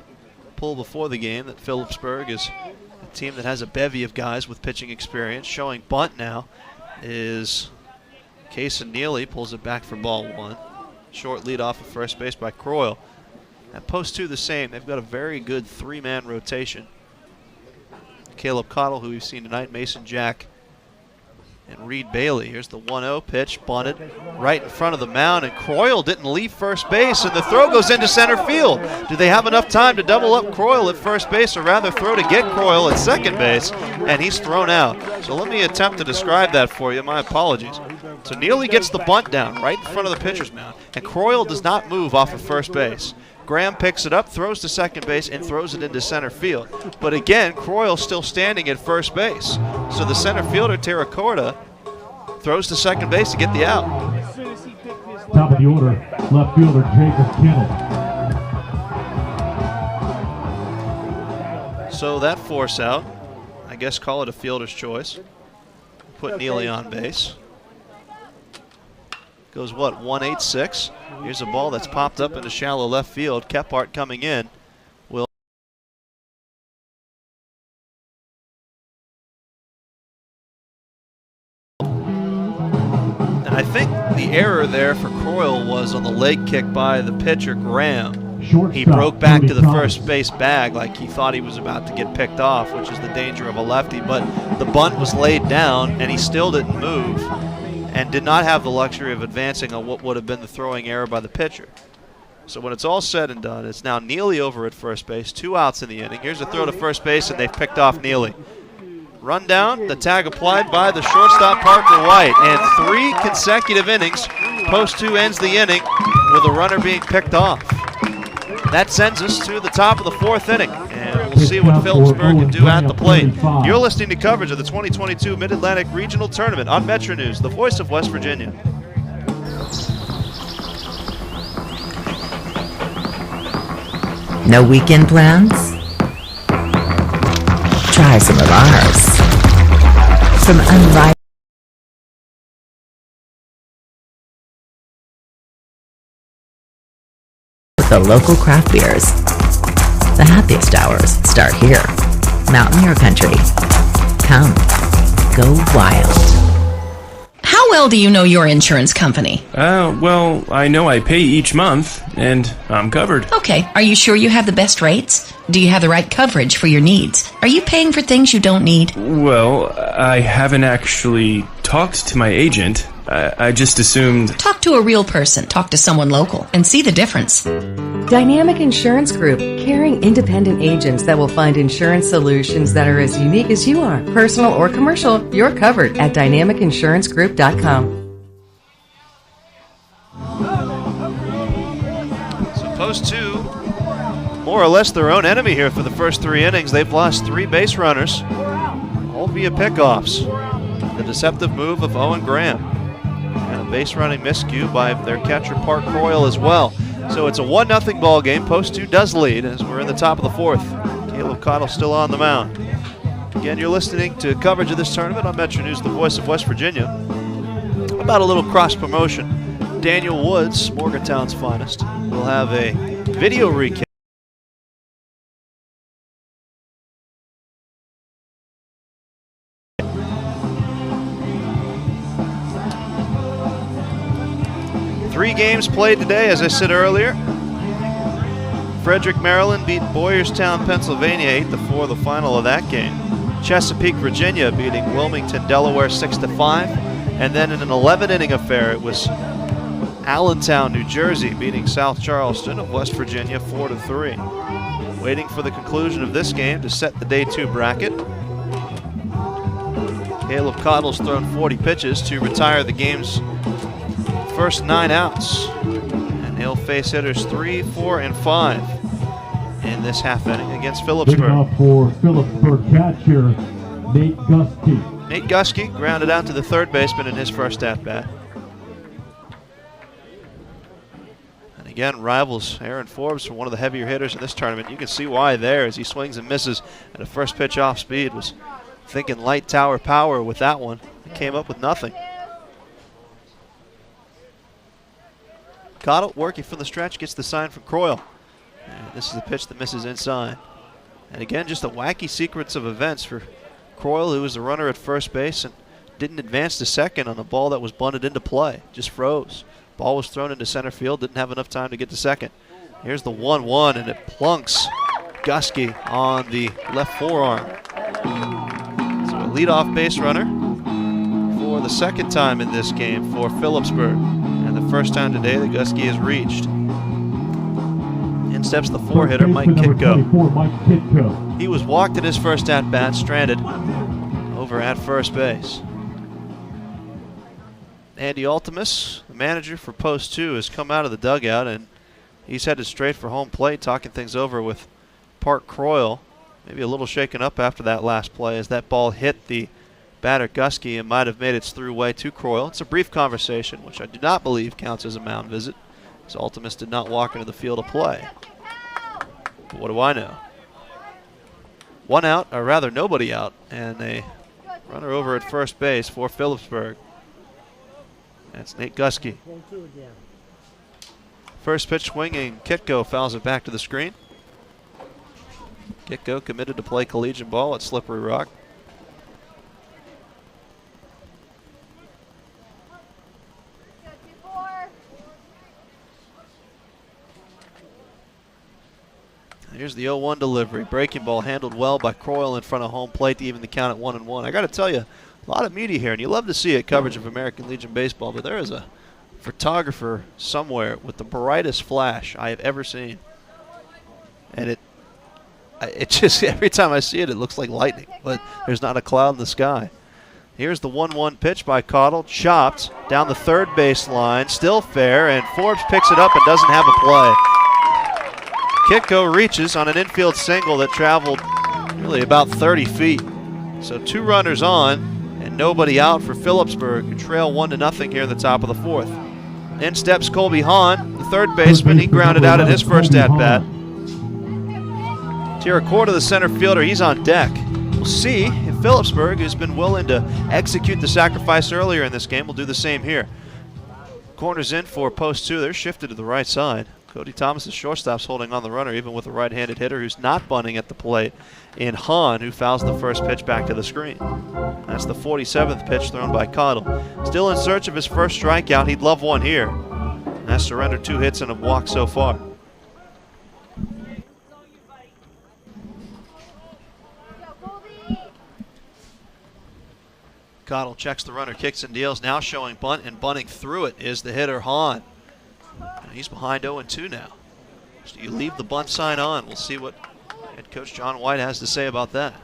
pull before the game, that Phillipsburg is a team that has a bevy of guys with pitching experience. Showing bunt now is Case and Neely, pulls it back for ball one. Short lead off of first base by Coyle. At post two, the same. They've got a very good three-man rotation. Caleb Cottle, who we've seen tonight, Mason Jack, and Reed Bailey. Here's the 1-0 pitch, bunted right in front of the mound, and Coyle didn't leave first base, and the throw goes into center field. Do they have enough time to double up Coyle at first base, or rather throw to get Coyle at second base? And he's thrown out. So let me attempt to describe that for you. My apologies. So Neely gets the bunt down right in front of the pitcher's mound, and Coyle does not move off of first base. Graham picks it up, throws to second base, and throws it into center field. But again, Coyle's still standing at first base. So the center fielder, Terracorda, throws to second base to get the out.
Top of the order, left fielder Jacob Kittle.
So that force out, I guess call it a fielder's choice. Put Neely on base. Goes what, 186? Here's a ball that's popped up into shallow left field. Kephart coming in will. And I think the error there for Coyle was on the leg kick by the pitcher, Graham. He broke back to the first base bag like he thought he was about to get picked off, which is the danger of a lefty. But the bunt was laid down, and he still didn't move, and did not have the luxury of advancing on what would have been the throwing error by the pitcher. So when it's all said and done, it's now Neely over at first base, 2 outs in the inning. Here's a throw to first base, and they've picked off Neely. Run down, the tag applied by the shortstop Parker White, and 3 consecutive innings. Post 2 ends the inning with a runner being picked off. That sends us to the top of the 4th inning, and we'll see what Phillipsburg can do at the plate. You're listening to coverage of the 2022 Mid-Atlantic Regional Tournament on Metro News, the voice of West Virginia.
No weekend plans? Try some of ours. Some unrivaled the local craft beers. The happiest hours start here. Mountaineer Country. Come, go wild.
How well do you know your insurance company?
Well, I know I pay each month, and I'm covered.
Okay, are you sure you have the best rates? Do you have the right coverage for your needs? Are you paying for things you don't need?
Well, I haven't actually talked to my agent. I just assumed...
Talk to a real person. Talk to someone local and see the difference.
Dynamic Insurance Group, caring independent agents that will find insurance solutions that are as unique as you are. Personal or commercial, you're covered at dynamicinsurancegroup.com.
So post 2, more or less their own enemy here for the first 3 innings. They've lost 3 base runners, all via pickoffs. The deceptive move of Owen Graham. And a base running miscue by their catcher, Park Coyle, as well. So it's a 1-0 ball game. Post 2 does lead as we're in the top of the 4th. Caleb Cottle still on the mound. Again, you're listening to coverage of this tournament on Metro News, the voice of West Virginia. How about a little cross promotion? Daniel Woods, Morgantown's finest, will have a video recap. 3 games played today, as I said earlier. Frederick, Maryland beat Boyerstown, Pennsylvania 8-4, the final of that game. Chesapeake, Virginia beating Wilmington, Delaware 6-5. And then in an 11-inning affair, it was Allentown, New Jersey beating South Charleston of West Virginia 4-3. Waiting for the conclusion of this game to set the Day 2 bracket. Caleb Cottle's thrown 40 pitches to retire the game's first 9 outs. And he'll face hitters 3, 4, and 5 in this half inning against Phillipsburg.
Leading off for Phillipsburg catcher, Nate Gusky.
Nate Gusky grounded out to the third baseman in his first at-bat. And again, rivals Aaron Forbes for one of the heavier hitters in this tournament. You can see why there as he swings and misses at a first pitch off speed. Was thinking light tower power with that one. He came up with nothing. Cottle working from the stretch, gets the sign from Croyle. And this is a pitch that misses inside. And again, just a wacky sequence of events for Croyle, who was the runner at first base and didn't advance to second on a ball that was bunted into play. Just froze. Ball was thrown into center field, didn't have enough time to get to second. Here's the 1-1, and it plunks Gusky on the left forearm. So a leadoff base runner for the second time in this game for Phillipsburg. And the first time today that Gusky has reached. In steps the 4-hitter, Mike Kitko. He was walked in his first at-bat, stranded over at first base. Andy Ultimus, the manager for Post 2, has come out of the dugout, and he's headed straight for home plate, talking things over with Park Croyle. Maybe a little shaken up after that last play as that ball hit the batter Gusky and might have made its through way to Croyle. It's a brief conversation, which I do not believe counts as a mound visit, as Ultimus did not walk into the field of play. But what do I know? 1 out, or rather nobody out, and a runner over at first base for Phillipsburg. That's Nate Gusky. First pitch swinging, Kitko fouls it back to the screen. Kitko committed to play collegiate ball at Slippery Rock. Here's the 0-1 delivery. Breaking ball handled well by Croyle in front of home plate to even the count at 1-1. I got to tell you, a lot of media here, and you love to see it, coverage of American Legion baseball, but there is a photographer somewhere with the brightest flash I have ever seen. And it just, every time I see it, it looks like lightning, but there's not a cloud in the sky. Here's the 1-1 pitch by Cottle, chopped down the third baseline, still fair, and Forbes picks it up and doesn't have a play. Kitko reaches on an infield single that traveled really about 30 feet. So 2 runners on and nobody out for Phillipsburg, who trail 1-0 here in the top of the 4th. In steps Colby Hahn, the third baseman. He grounded out at his first at-bat. Tiracorda, the center fielder, he's on deck. We'll see if Phillipsburg, who's been willing to execute the sacrifice earlier in this game, will do the same here. Corners in for Post 2. They're shifted to the right side. Cody Thomas, the shortstop's holding on the runner, even with a right-handed hitter who's not bunting at the plate in Hahn, who fouls the first pitch back to the screen. That's the 47th pitch thrown by Cottle. Still in search of his first strikeout. He'd love one here. Has surrendered 2 hits and a walk so far. Cottle checks the runner, kicks and deals, now showing bunt, and bunting through it is the hitter Hahn. And he's behind 0-2 now. So you leave the bunt sign on. We'll see what head coach John White has to say about that.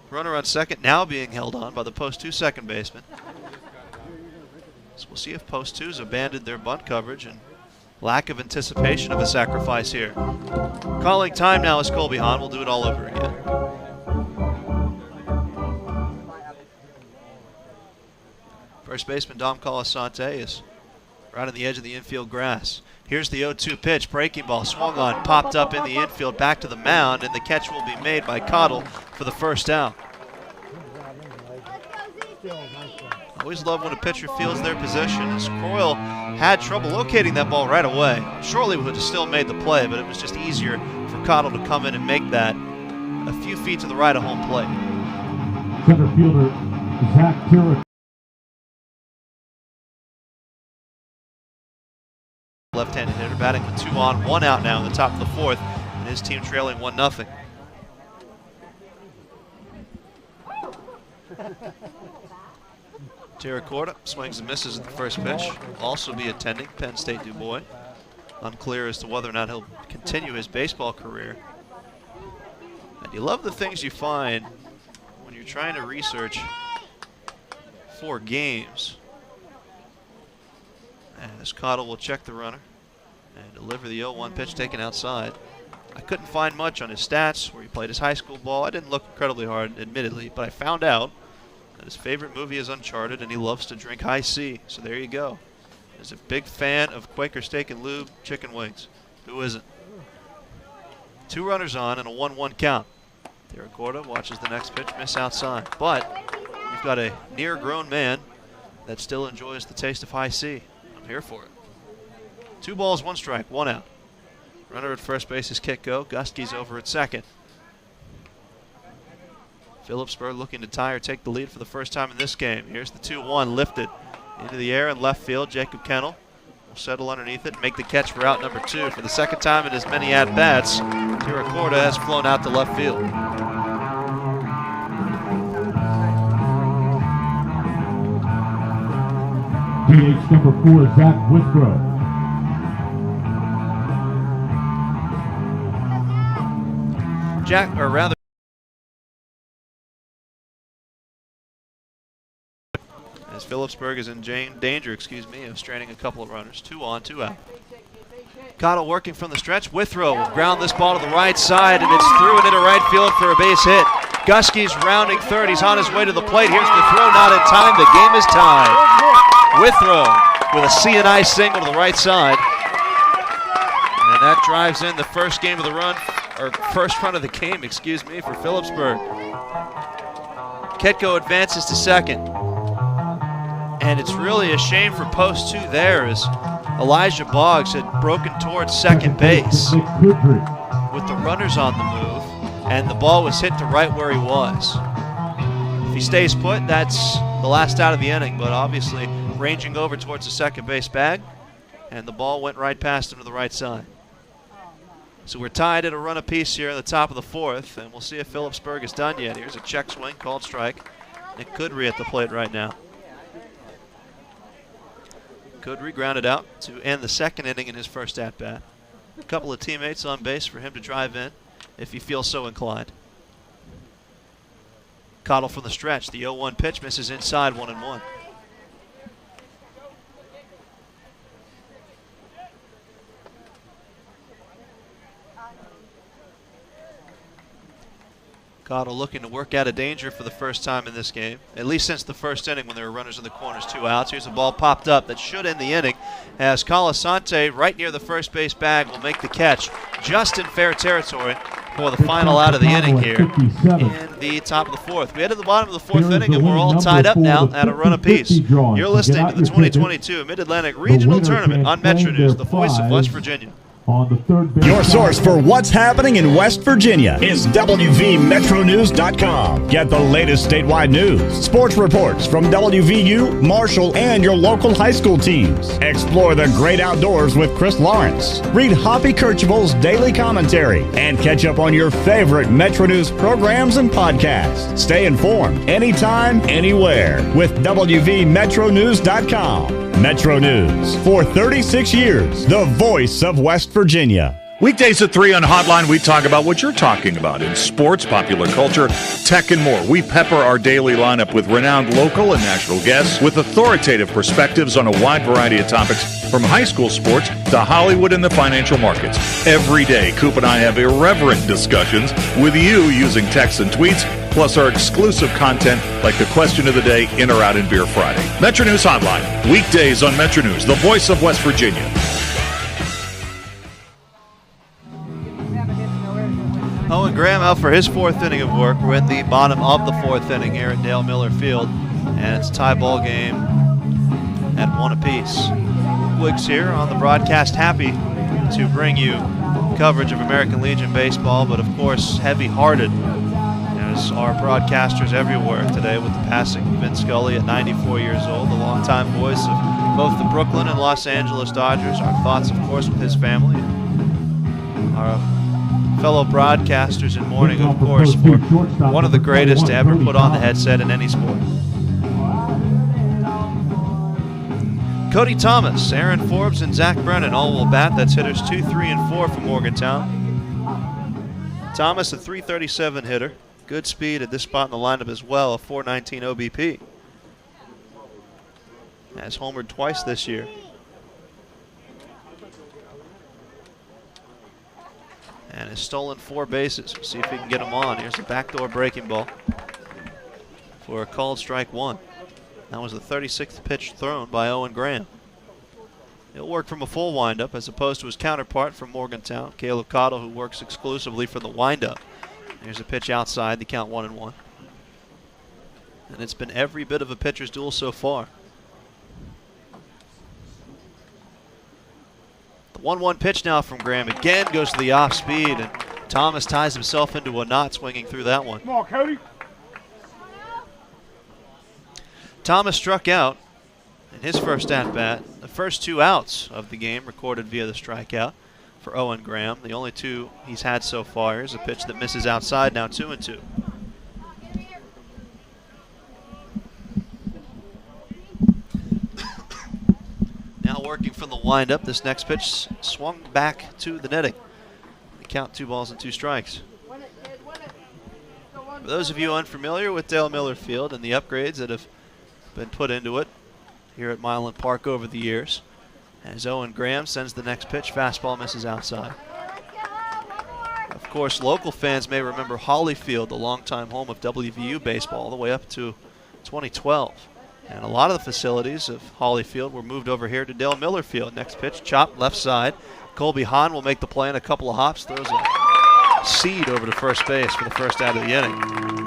Runner on second now being held on by the Post 2 second baseman. So we'll see if Post 2's abandoned their bunt coverage and lack of anticipation of a sacrifice here. Calling time now is Colby Hahn. We'll do it all over again. First baseman Dom Colasante is right on the edge of the infield grass. Here's the 0-2 pitch. Breaking ball swung on, popped up in the infield, back to the mound, and the catch will be made by Cottle for the first out. Always love when a pitcher feels their position, as Croyle had trouble locating that ball right away. Surely would have still made the play, but it was just easier for Cottle to come in and make that a few feet to the right of home plate.
Center fielder Zach Tiracorda.
left-handed hitter, batting with 2 on, 1 out now in the top of the 4th, and his team trailing 1-0. Terracorda swings and misses at the first pitch. Will also be attending Penn State Du Bois. Unclear as to whether or not he'll continue his baseball career. And you love the things you find when you're trying to research for games. As Cottle will check the runner and deliver the 0-1 pitch taken outside. I couldn't find much on his stats, where he played his high school ball. I didn't look incredibly hard, admittedly, but I found out that his favorite movie is Uncharted, and he loves to drink High C. So there you go. He's a big fan of Quaker Steak and Lube chicken wings. Who isn't? 2 runners on and a 1-1 count. Terracorda watches the next pitch miss outside. But you've got a near-grown man that still enjoys the taste of High C. I'm here for it. 2 balls, 1 strike, 1 out. Runner at first base is Kitco. Gusky's over at second. Phillipsburg looking to tie or take the lead for the first time in this game. Here's the 2-1 lifted into the air in left field. Jacob Kennel will settle underneath it and make the catch for out number 2. For the second time in as many at-bats, Terracorda has flown out to left field.
DH number 4, Zach Withrow.
As Phillipsburg is in danger, of stranding a couple of runners. 2 on, 2 out. Cottle working from the stretch. Withrow will ground this ball to the right side, and it's through and into right field for a base hit. Gusky's rounding third. He's on his way to the plate. Here's the throw, not in time. The game is tied. Withrow with a C&I single to the right side. And that drives in the first run of the game, for Phillipsburg. Kitco advances to second. And it's really a shame for post 2 there, as Elijah Boggs had broken towards second base with the runners on the move, and the ball was hit to right where he was. If he stays put, that's the last out of the inning, but obviously ranging over towards the second base bag, and the ball went right past him to the right side. So we're tied at a run apiece here in the top of the 4th, and we'll see if Phillipsburg is done yet. Here's a check swing, called strike. Nick Kudry at the plate right now. Kudry grounded out to end the second inning in his first at-bat. A couple of teammates on base for him to drive in if he feels so inclined. Cottle from the stretch. The 0-1 pitch misses inside, 1-1. Cottle looking to work out of danger for the first time in this game, at least since the first inning when there were runners in the corners, 2 outs. Here's a ball popped up that should end the inning, as Colasante, right near the first base bag, will make the catch just in fair territory for the final out of the inning here in the top of the 4th. We head to the bottom of the 4th inning, and we're all tied up now at a run apiece. You're listening to the 2022 Mid-Atlantic Regional Tournament on Metro News, the voice of West Virginia.
On the third base.
Your source for what's happening in West Virginia is WVMetroNews.com. Get the latest statewide news, sports reports from WVU, Marshall, and your local high school teams. Explore the great outdoors with Chris Lawrence. Read Hoppy Kercheval's daily commentary and catch up on your favorite Metro News programs and podcasts. Stay informed anytime, anywhere with WVMetroNews.com. Metro News for 36 years, the voice of West Virginia.
Weekdays at 3 on Hotline, we talk about what you're talking about in sports, popular culture, tech, and more. We pepper our daily lineup with renowned local and national guests with authoritative perspectives on a wide variety of topics, from high school sports to Hollywood and the financial markets. Every day, Coop and I have irreverent discussions with you using texts and tweets, plus our exclusive content like the question of the day, In or Out in Beer Friday. Metro News Hotline, weekdays on Metro News, the voice of West Virginia.
Owen Graham out for his 4th inning of work. We're in the bottom of the 4th inning here at Dale Miller Field, and it's a tie ball game at 1 apiece. Wiggs here on the broadcast, happy to bring you coverage of American Legion baseball, but of course heavy-hearted as lose our broadcasters everywhere today with the passing of Vin Scully at 94 years old, the longtime voice of both the Brooklyn and Los Angeles Dodgers. Our thoughts, of course, with his family. Our fellow broadcasters in mourning, of course, for one of the greatest to ever put on the headset in any sport. Cody Thomas, Aaron Forbes, and Zach Brennan all will bat. That's hitters 2, 3, and 4 for Morgantown. Thomas, a .337 hitter. Good speed at this spot in the lineup as well, a .419 OBP. Has homered twice this year. And has stolen 4 bases. We'll see if he can get him on. Here's a backdoor breaking ball for a called strike 1. That was the 36th pitch thrown by Owen Graham. He'll work from a full windup as opposed to his counterpart from Morgantown, Caleb Cottle, who works exclusively for the windup. Here's a pitch outside, the count 1-1. And it's been every bit of a pitcher's duel so far. The 1-1 pitch now from Graham again goes to the off speed, and Thomas ties himself into a knot swinging through that one.
Come on, Cody.
Thomas struck out in his first at-bat. The first 2 outs of the game recorded via the strikeout for Owen Graham. The only 2 he's had so far. Here's a pitch that misses outside, now 2-2. Now working from the windup, this next pitch swung back to the netting. The count 2 balls and 2 strikes. For those of you unfamiliar with Dale Miller Field and the upgrades that have been put into it here at Milan Park over the years, as Owen Graham sends the next pitch, fastball misses outside. Of course, local fans may remember Holly Field, the longtime home of WVU baseball, all the way up to 2012. And a lot of the facilities of Holly Field were moved over here to Dale Miller Field. Next pitch, chopped left side. Colby Hahn will make the play in a couple of hops, throws a seed over to first base for the first out of the inning.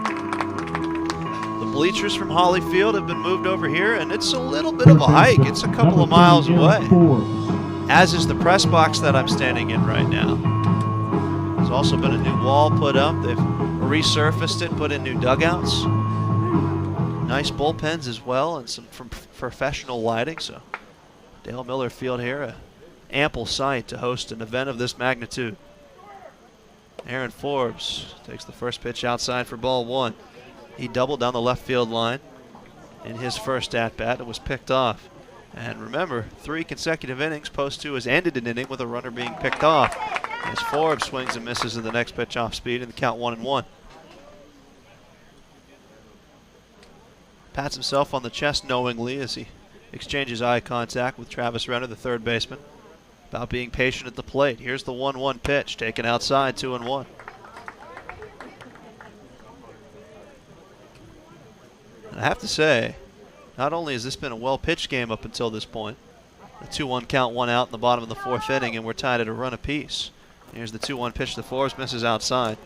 Bleachers from Holly Field have been moved over here, and it's a little bit of a hike. It's a couple of miles away, as is the press box that I'm standing in right now. There's also been a new wall put up. They've resurfaced it, put in new dugouts, nice bullpens as well, and some professional lighting. So Dale Miller Field here, an ample site to host an event of this magnitude. Aaron Forbes takes the first pitch outside for ball 1. He doubled down the left field line in his first at-bat. It was picked off. And remember, 3 consecutive innings. Post 2 has ended an inning with a runner being picked off, as Forbes swings and misses in the next pitch off speed, and the count 1-1. Pats himself on the chest knowingly as he exchanges eye contact with Travis Renner, the third baseman, about being patient at the plate. Here's the 1-1 pitch, taken outside, 2-1. I have to say, not only has this been a well-pitched game up until this point, the 2-1 count, 1 out in the bottom of the 4th inning, and we're tied at a run apiece. Here's the 2-1 pitch to Forbes, misses outside.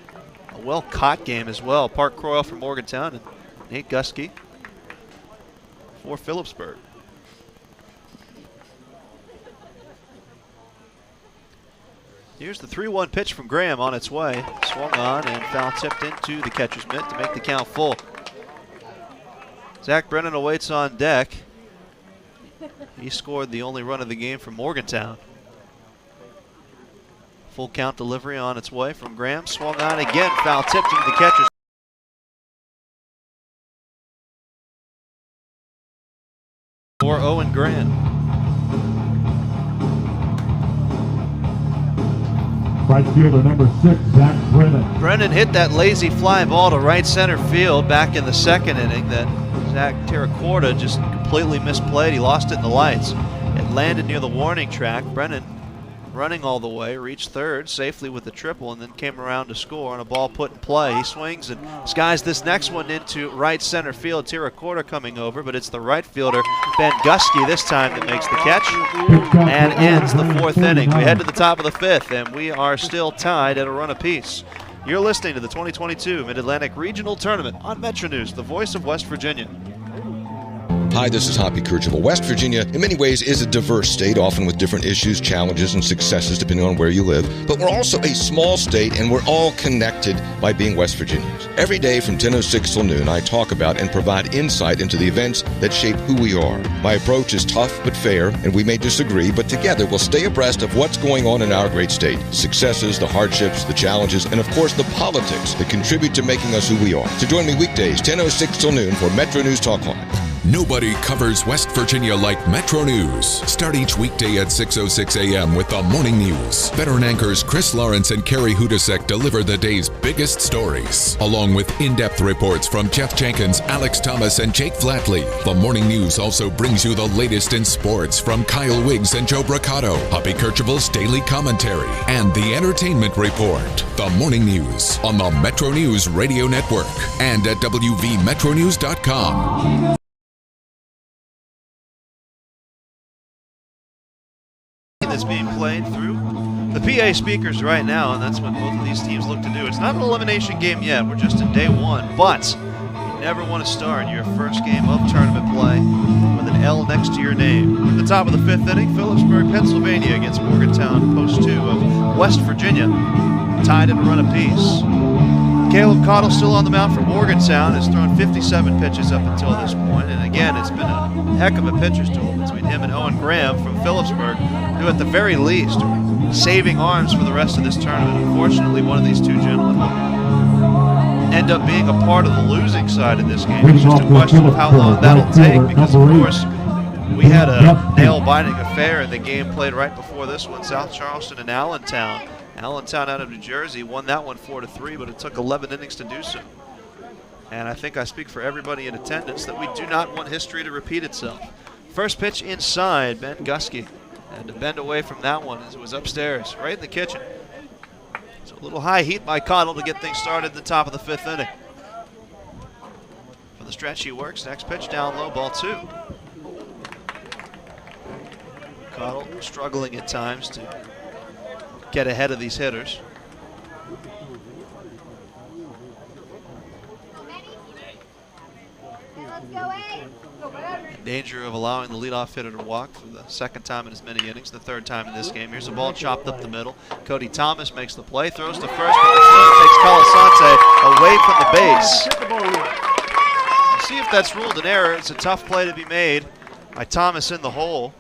A well-caught game as well. Park Croyle from Morgantown and Nate Gusky for Phillipsburg. Here's the 3-1 pitch from Graham on its way. Swung on and foul tipped into the catcher's mitt to make the count full. Zach Brennan awaits on deck. He scored the only run of the game from Morgantown. Full count delivery on its way from Graham. Swung on again, foul tipped into the catcher's for Owen Graham.
Right fielder number 6, Zach Brennan.
Brennan hit that lazy fly ball to right center field back in the 2nd inning that Zach Terracorda just completely misplayed. He lost it in the lights. It landed near the warning track. Brennan running all the way, reached third safely with the triple, and then came around to score on a ball put in play. He swings and skies this next one into right center field. Terracorda coming over, but it's the right fielder, Ben Gusky, this time that makes the catch and ends the 4th inning. We head to the top of the 5th, and we are still tied at a run apiece. You're listening to the 2022 Mid-Atlantic Regional Tournament on Metro News, the voice of West Virginia.
Hi, this is Hoppy Kercheval. West Virginia, in many ways, is a diverse state, often with different issues, challenges, and successes depending on where you live. But we're also a small state, and we're all connected by being West Virginians. Every day from 10:06 till noon, I talk about and provide insight into the events that shape who we are. My approach is tough but fair, and we may disagree, but together we'll stay abreast of what's going on in our great state. Successes, the hardships, the challenges, and of course the politics that contribute to making us who we are. So join me weekdays, 10:06 till noon for Metro News Talk Line.
Nobody covers West Virginia like Metro News. Start each weekday at 6:06 a.m. with the morning news. Veteran anchors Chris Lawrence and Carrie Hudasek deliver the day's biggest stories, along with in-depth reports from Jeff Jenkins, Alex Thomas, and Jake Flatley. The morning news also brings you the latest in sports from Kyle Wiggs and Joe Braccato, Hoppy Kercheval's daily commentary, and the entertainment report. The morning news on the Metro News Radio Network and at WVMetroNews.com.
That's being played through the PA speakers right now, and that's what both of these teams look to do. It's not an elimination game yet. We're just in day one, but you never want to start your first game of tournament play with an L next to your name. At the top of the fifth inning, Philipsburg, Pennsylvania against Morgantown, post 2 of West Virginia, tied at a run apiece. Caleb Cottle still on the mound for Morgantown, has thrown 57 pitches up until this point, and again, it's been a heck of a pitcher's duel between him and Owen Graham from Phillipsburg, who at the very least are saving arms for the rest of this tournament. Unfortunately, one of these two gentlemen will end up being a part of the losing side in this game. It's just a question of how long that'll take, because of course we had a nail-biting affair in the game played right before this one, South Charleston and Allentown. Allentown out of New Jersey won that one 4-3, but it took 11 innings to do so. And I think I speak for everybody in attendance that we do not want history to repeat itself. First pitch inside, Ben Gusky had to bend away from that one as it was upstairs, right in the kitchen. So a little high heat by Cottle to get things started at the top of the fifth inning. For the stretch he works, next pitch down low, ball 2. Cottle struggling at times to get ahead of these hitters. In danger of allowing the leadoff hitter to walk for the second time in as many innings, the third time in this game. Here's a ball chopped up the middle. Cody Thomas makes the play, throws to first, but the field takes Colasante away from the base. We'll see if that's ruled an error. It's a tough play to be made by Thomas in the hole,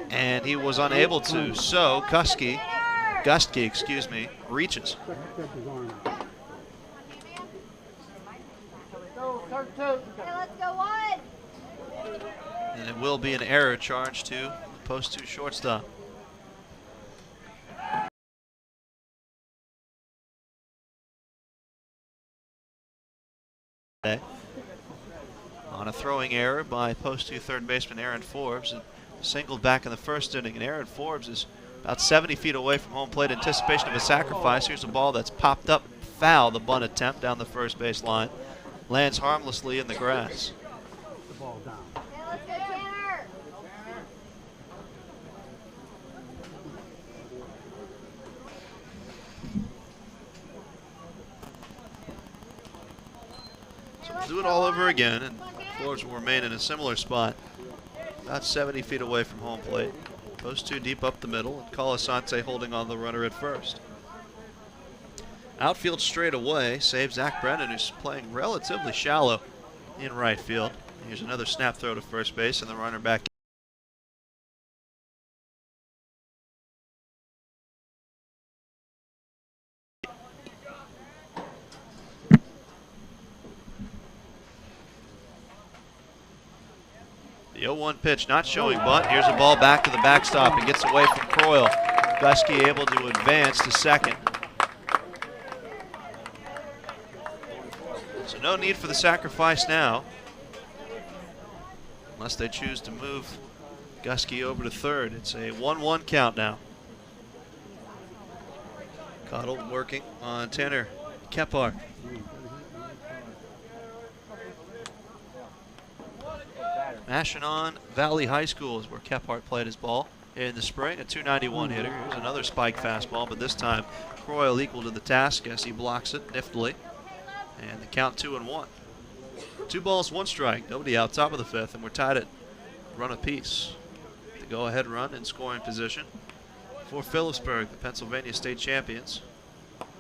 and he was unable to. So Gustke, reaches. And it will be an error charge to post 2 shortstop. On a throwing error by post 2 third baseman Aaron Forbes, and singled back in the first inning, and Aaron Forbes is about 70 feet away from home plate, anticipation of a sacrifice. Here's a ball that's popped up foul, the bunt attempt down the first base line. Lands harmlessly in the grass. So we'll do it all over again, and Forbes will remain in a similar spot, about 70 feet away from home plate. Post 2 deep up the middle, and Colasante holding on the runner at first. Outfield straight away, saves Zach Brennan, who's playing relatively shallow in right field. Here's another snap throw to first base, and the runner back. The 0-1 pitch not showing bunt. Here's a ball back to the backstop. It gets away from Croyle. Gusky able to advance to second. So no need for the sacrifice now, unless they choose to move Gusky over to third. It's a 1-1 count now. Cottle working on Tanner Kephart. Mashinon Valley High School is where Kephart played his ball in the spring, a .291 hitter. Here's another spike fastball, but this time Croyle equal to the task as he blocks it niftily. And the count 2-1. 2 balls, 1 strike. Nobody out, top of the 5th, and we're tied at run apiece. The go-ahead run in scoring position for Phillipsburg, the Pennsylvania state champions,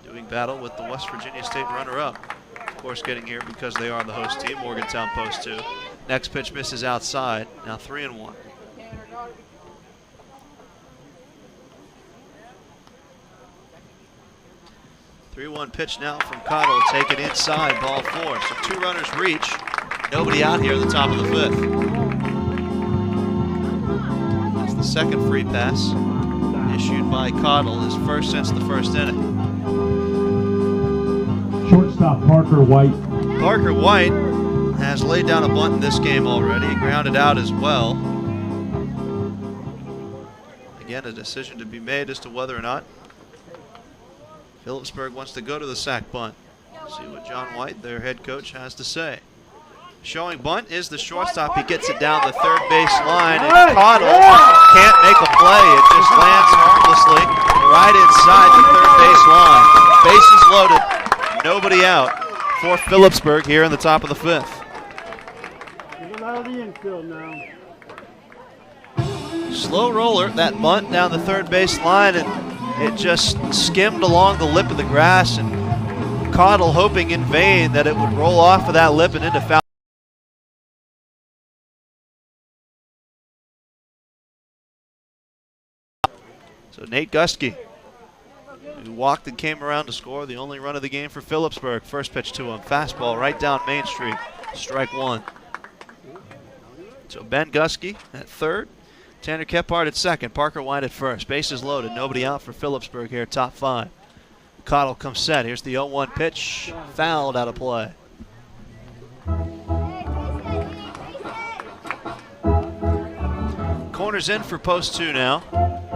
doing battle with the West Virginia state runner-up. Of course, getting here because they are the host team, Morgantown post 2. Next pitch misses outside, now 3-1. Three-one pitch now from Cottle, taken inside, ball 4. So 2 runners reach, nobody out here at the top of the 5th. That's the second free pass issued by Cottle, his first since the first inning.
Shortstop Parker White.
Parker White has laid down a bunt in this game already, grounded out as well. Again, a decision to be made as to whether or not Phillipsburg wants to go to the sack bunt. See what John White, their head coach, has to say. Showing bunt is the shortstop. He gets it down the third base line, and Cottle can't make a play. It just lands harmlessly right inside the third base line. Bases loaded, nobody out for Phillipsburg here in the top of the 5th. Slow roller, that bunt down the third base line, and it just skimmed along the lip of the grass, and Cottle hoping in vain that it would roll off of that lip and into foul. So Nate Gusky, who walked and came around to score, the only run of the game for Phillipsburg. First pitch to him, fastball right down Main Street, strike 1. So Ben Gusky at third, Tanner Kephart at second, Parker White at first. Bases loaded, nobody out for Phillipsburg here, top 5. Cottle comes set. Here's the 0-1 pitch, fouled out of play. Corners in for post 2 now.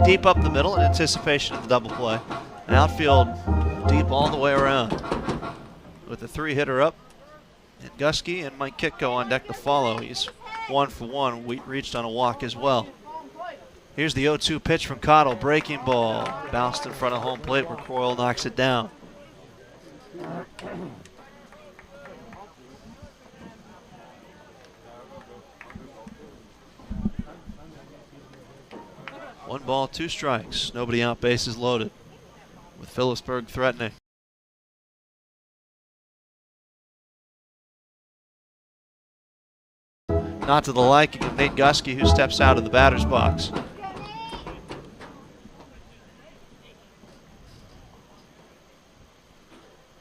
Deep up the middle in anticipation of the double play. An outfield deep all the way around. With the 3-hitter up, and Gusky and Mike Kitko on deck to follow. He's 1 for 1. We reached on a walk as well. Here's the 0-2 pitch from Cottle, breaking ball. Bounced in front of home plate where Croyle knocks it down. One ball, 2 strikes. Nobody out, bases loaded. With Phillipsburg threatening. Not to the liking of Nate Gusky, who steps out of the batter's box.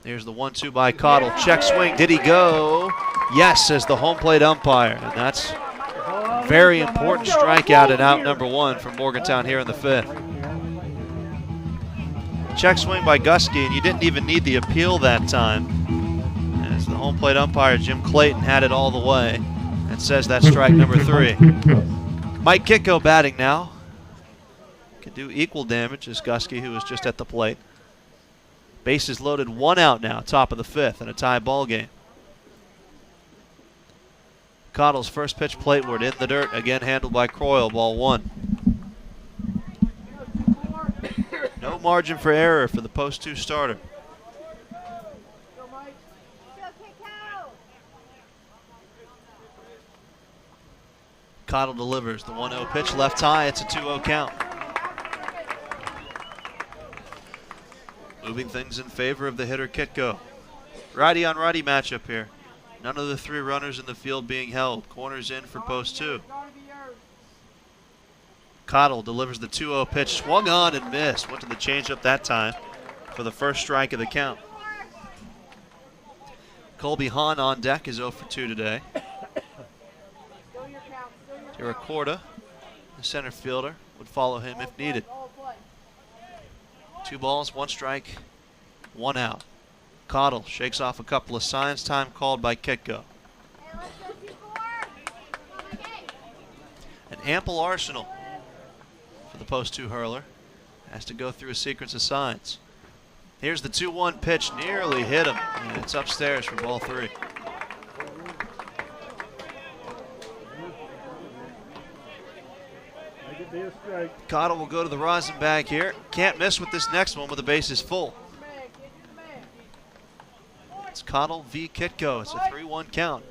Here's the 1-2 by Cottle. Check swing. Did he go? Yes, says the home plate umpire. And that's a very important strikeout and out number 1 for Morgantown here in the 5th. Check swing by Gusky, and you didn't even need the appeal that time, as the home plate umpire, Jim Clayton, had it all the way and says that's strike number 3. Mike Kitko batting now. Can do equal damage as Gusky, who was just at the plate. Bases loaded, 1 out now, top of the 5th, in a tie ball game. Cottle's first pitch plateward in the dirt, again handled by Croyle, ball 1. No margin for error for the post 2 starter. Cottle delivers the 1-0 pitch, left high, it's a 2-0 count. Moving things in favor of the hitter Kitko. Righty on righty matchup here. None of the 3 runners in the field being held. Corners in for post 2. Cottle delivers the 2-0 pitch, swung on and missed. Went to the changeup that time for the first strike of the count. Colby Hahn on deck is 0 for 2 today. Iracorda, the center fielder, would follow him if needed. 2 balls, 1 strike, 1 out. Cottle shakes off a couple of signs, time called by Kitko. An ample arsenal for the post 2 hurler. Has to go through a sequence of signs. Here's the 2-1 pitch, nearly hit him, and it's upstairs for ball 3. Cottle will go to the rosin bag here. Can't miss with this next one with the bases full. It's Cottle v. Kitko. It's a 3-1 count.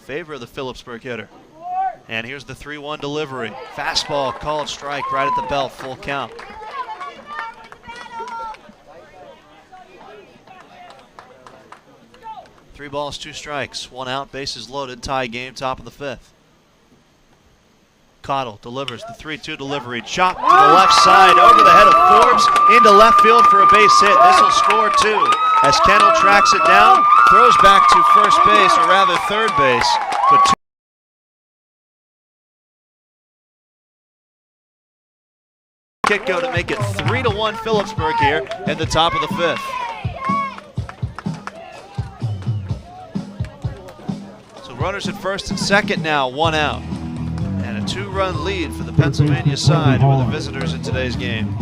favor of the Phillipsburg hitter. And here's the 3-1 delivery. Fastball called strike right at the belt, full count. Three balls, two strikes, one out, bases loaded, tie game, top of the fifth. Cottle delivers the 3-2 delivery, chop to the left side, over the head of Forbes, into left field for a base hit. This will score two as Kendall tracks it down, throws back to first base, or rather third base, but kick go to make it 3-1 Phillipsburg here in the top of the fifth. So runners at first and second now, one out. And a 2-run lead for the Pennsylvania side, who are the visitors in today's game.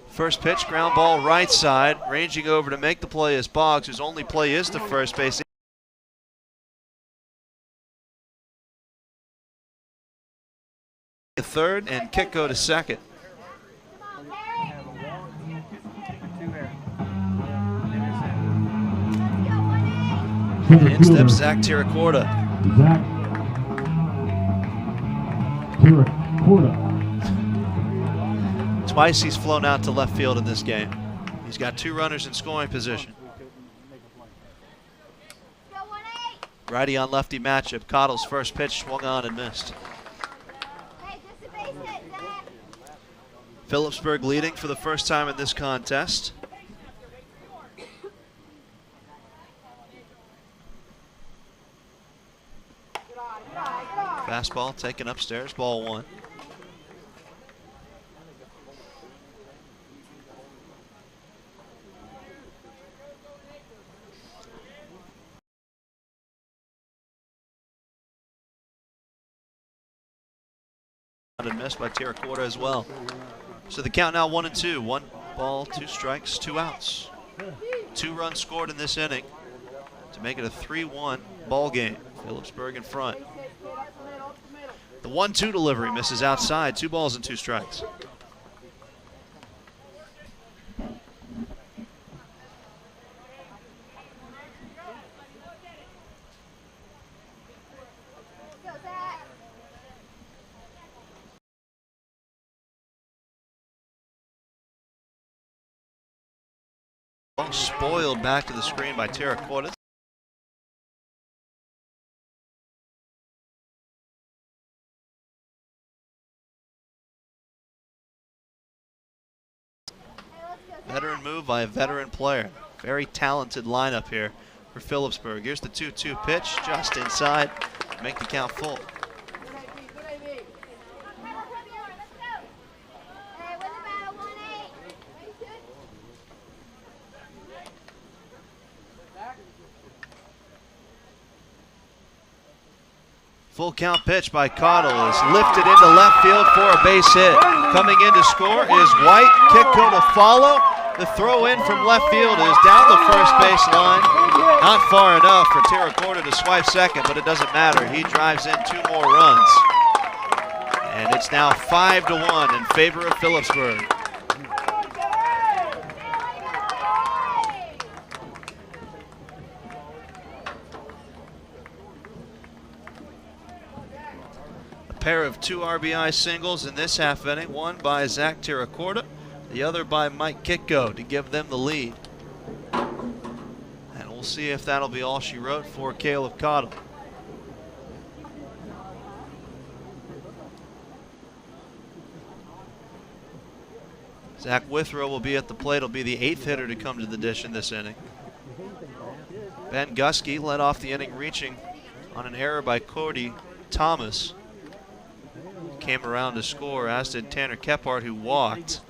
First pitch, ground ball right side, ranging over to make the play is Boggs, whose only play is to first base. Third and kick go to second. In steps Zach Tiracorda. Twice he's flown out to left field in this game. He's got two runners in scoring position. Righty on lefty matchup. Cottle's first pitch swung on and missed. Phillipsburg leading for the first time in this contest. Fastball taken upstairs, ball one. And missed by Tiracorda as well. So the count now 1-2. 1 ball, 2 strikes, 2 outs. 2 runs scored in this inning to make it a 3-1 ball game. Phillipsburg in front. The 1-2 delivery misses outside. 2 balls and 2 strikes. Spoiled back to the screen by Tiracorda. Veteran move by a veteran player. Very talented lineup here for Phillipsburg. Here's the 2-2 pitch, just inside. Make the count full. Full count pitch by Cottle is lifted into left field for a base hit. Coming in to score is White. Kick go to follow. The throw in from left field is down the first base line. Not far enough for Tiracorda to swipe second, but it doesn't matter. He drives in 2 more runs. And it's now 5-1 in favor of Phillipsburg. Pair of 2 RBI singles in this half inning, one by Zach Tiracorda, the other by Mike Kitko to give them the lead. And we'll see if that'll be all she wrote for Caleb Cottle. Zach Withrow will be at the plate. He'll be the 8th hitter to come to the dish in this inning. Ben Gusky led off the inning reaching on an error by Cody Thomas. Came around to score, as did Tanner Kephart, who walked.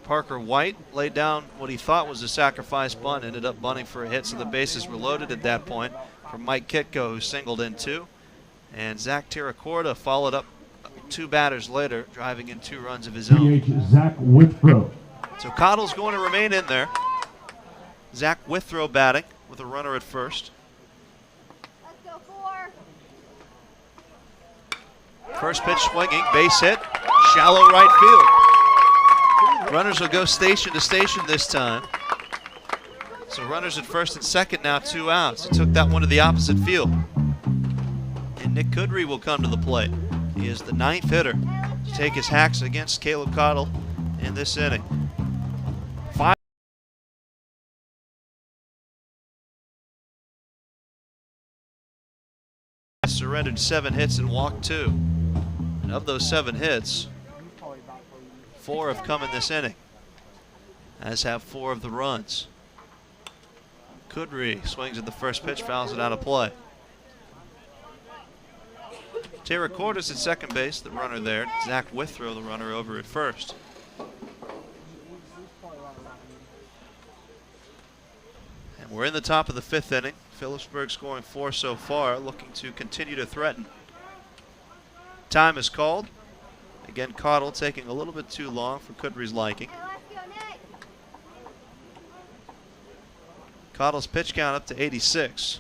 Parker White laid down what he thought was a sacrifice bunt, ended up bunting for a hit, so the bases were loaded at that point for Mike Kitko, who singled in 2. And Zach Tiracorda followed up 2 batters later, driving in 2 runs of his own.
Zach Withrow.
So Cottle's going to remain in there. Zach Withrow batting with a runner at first. First pitch swinging, base hit, shallow right Runners will go station to station this time. So runners at first and second now, 2 outs. He took that one to the opposite field. And Nick Kudry will come to the plate. He is the 9th hitter to take his hacks against Caleb Cottle in this inning. 5 surrendered 7 hits and walked 2. And of those 7 hits, 4 have come in this inning, as have 4 of the runs. Kudry swings at the first pitch, fouls it out of play. Tara Cordes at second base, the runner there. Zach Withrow, the runner, over at first. And we're in the top of the 5th inning. Phillipsburg scoring 4 so far, looking to continue to threaten. Time is called. Again, Cottle taking a little bit too long for Kudry's liking. Cottle's pitch count up to 86.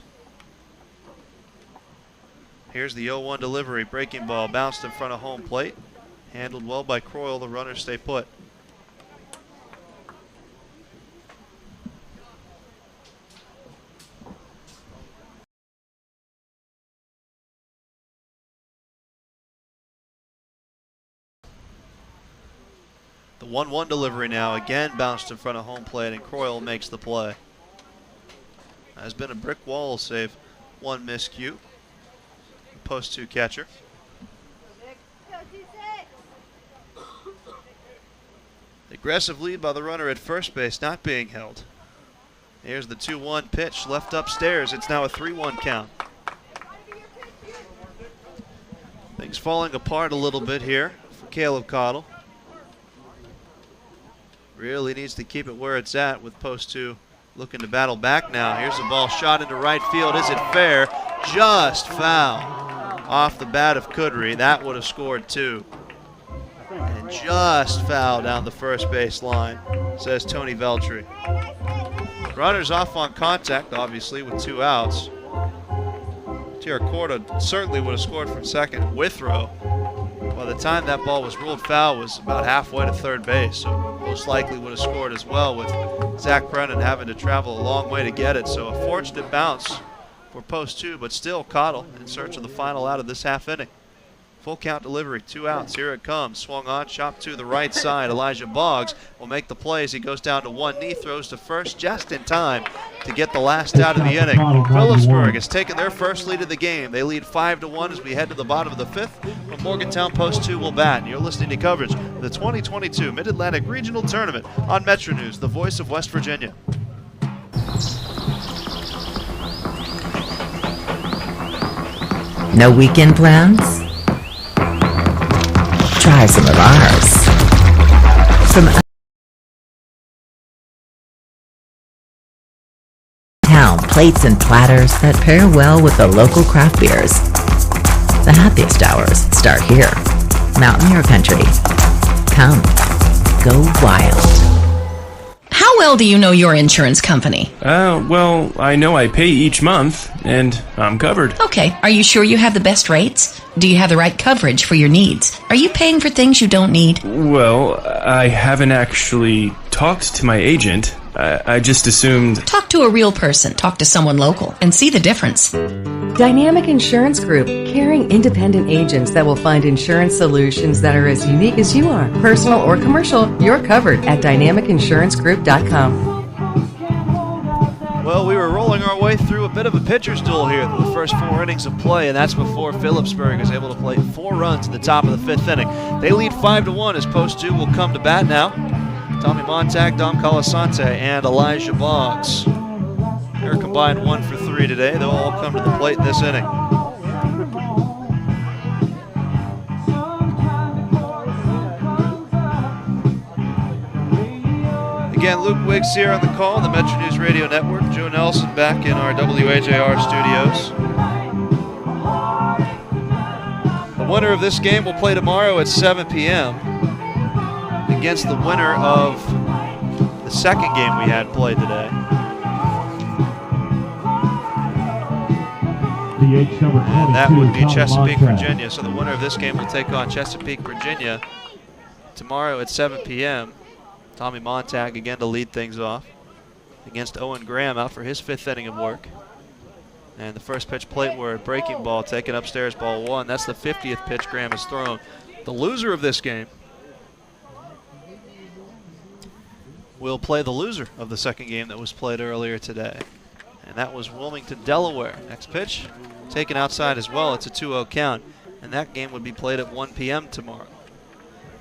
Here's the 0-1 delivery. Breaking ball bounced in front of home plate. Handled well by Croyle. The runners stay put. The 1-1 delivery now again bounced in front of home plate, and Croyle makes the play. Has been a brick wall save 1 miscue. Post 2 catcher. Aggressive lead by the runner at first base, not being held. Here's the 2-1 pitch left upstairs. It's now a 3-1 count. Things falling apart a little bit here for Caleb Cottle. Really needs to keep it where it's at with post 2 looking to battle back now. Here's the ball shot into right field. Is it fair? Just foul off the bat of Kudry. That would have scored 2. And just foul down the first base line, says Tony Veltri. Runners off on contact, obviously, with 2 outs. Tiracorda certainly would have scored from second. Withrow, by the time that ball was ruled foul, was about halfway to third base, so most likely would have scored as well, with Zach Brennan having to travel a long way to get it. So a fortunate bounce for post 2, but still Cottle in search of the final out of this half inning. Full count delivery, 2 outs. Here it comes. Swung on, chopped to the right side. Elijah Boggs will make the plays. He goes down to one knee, throws to first just in time to get the last out of the inning. Phillipsburg has taken their first lead of the game. They lead 5-1 as we head to the bottom of the 5th. When Morgantown post 2 will bat. And you're listening to coverage of the 2022 Mid-Atlantic Regional Tournament on Metro News, the voice of West Virginia.
No weekend plans? Try some of ours. Some town plates and platters that pair well with the local craft beers. The happiest hours start here. Mountaineer Country. Come, go wild.
How well do you know your insurance company?
Well, I know I pay each month, and I'm covered.
Okay. Are you sure you have the best rates? Do you have the right coverage for your needs? Are you paying for things you don't need?
Well, I haven't actually talked to my agent. I just assumed...
Talk to a real person. Talk to someone local and see the difference.
Dynamic Insurance Group, caring independent agents that will find insurance solutions that are as unique as you are. Personal or commercial, you're covered at dynamicinsurancegroup.com.
Well, we were rolling our way through a bit of a pitcher's duel here through the first 4 innings of play, and that's before Philipsburg is able to play 4 runs in the top of the 5th inning. They lead 5-1 as post 2 will come to bat now. Tommy Montag, Dom Colasante, and Elijah Boggs. They're combined 1 for 3 today. They'll all come to the plate in this inning. Again, Luke Wiggs here on the call on the Metro News Radio Network. Joe Nelson back in our WAJR studios. The winner of this game will play tomorrow at 7 p.m. against the winner of the second game we had played today. And that would be Chesapeake, Virginia. So the winner of this game will take on Chesapeake, Virginia tomorrow at 7 p.m. Tommy Montag again to lead things off against Owen Graham out for his 5th inning of work. And the first pitch plate where breaking ball taken upstairs, ball 1. That's the 50th pitch Graham has thrown. The loser of this game will play the loser of the second game that was played earlier today. And that was Wilmington, Delaware. Next pitch taken outside as well. It's a 2-0 count. And that game would be played at 1 p.m. tomorrow.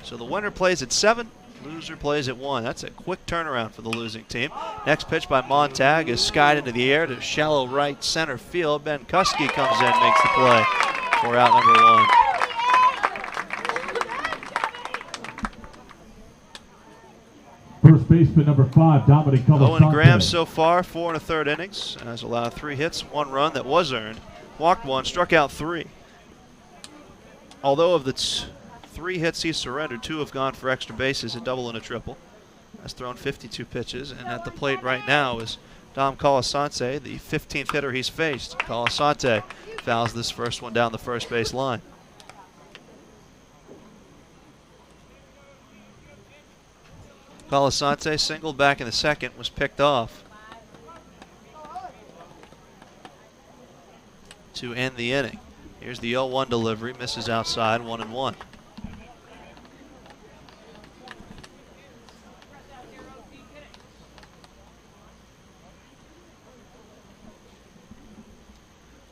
So the winner plays at 7. Loser plays at 1. That's a quick turnaround for the losing team. Next pitch by Montag is skied into the air to shallow right center field. Ben Kuski comes in, makes the play for out number
1. First baseman number 5, Dominic Calasante.
Owen Graham so far, 4 1/3 innings, has allowed 3 hits, 1 run that was earned, walked 1, struck out 3. Although of the 3 hits he surrendered, 2 have gone for extra bases, a double and a triple. Has thrown 52 pitches, and at the plate right now is Dom Calasante, the 15th hitter he's faced. Calasante fouls this first one down the first base line. Calasante singled back in the second, was picked off to end the inning. Here's the 0-1 delivery, misses outside, 1-1.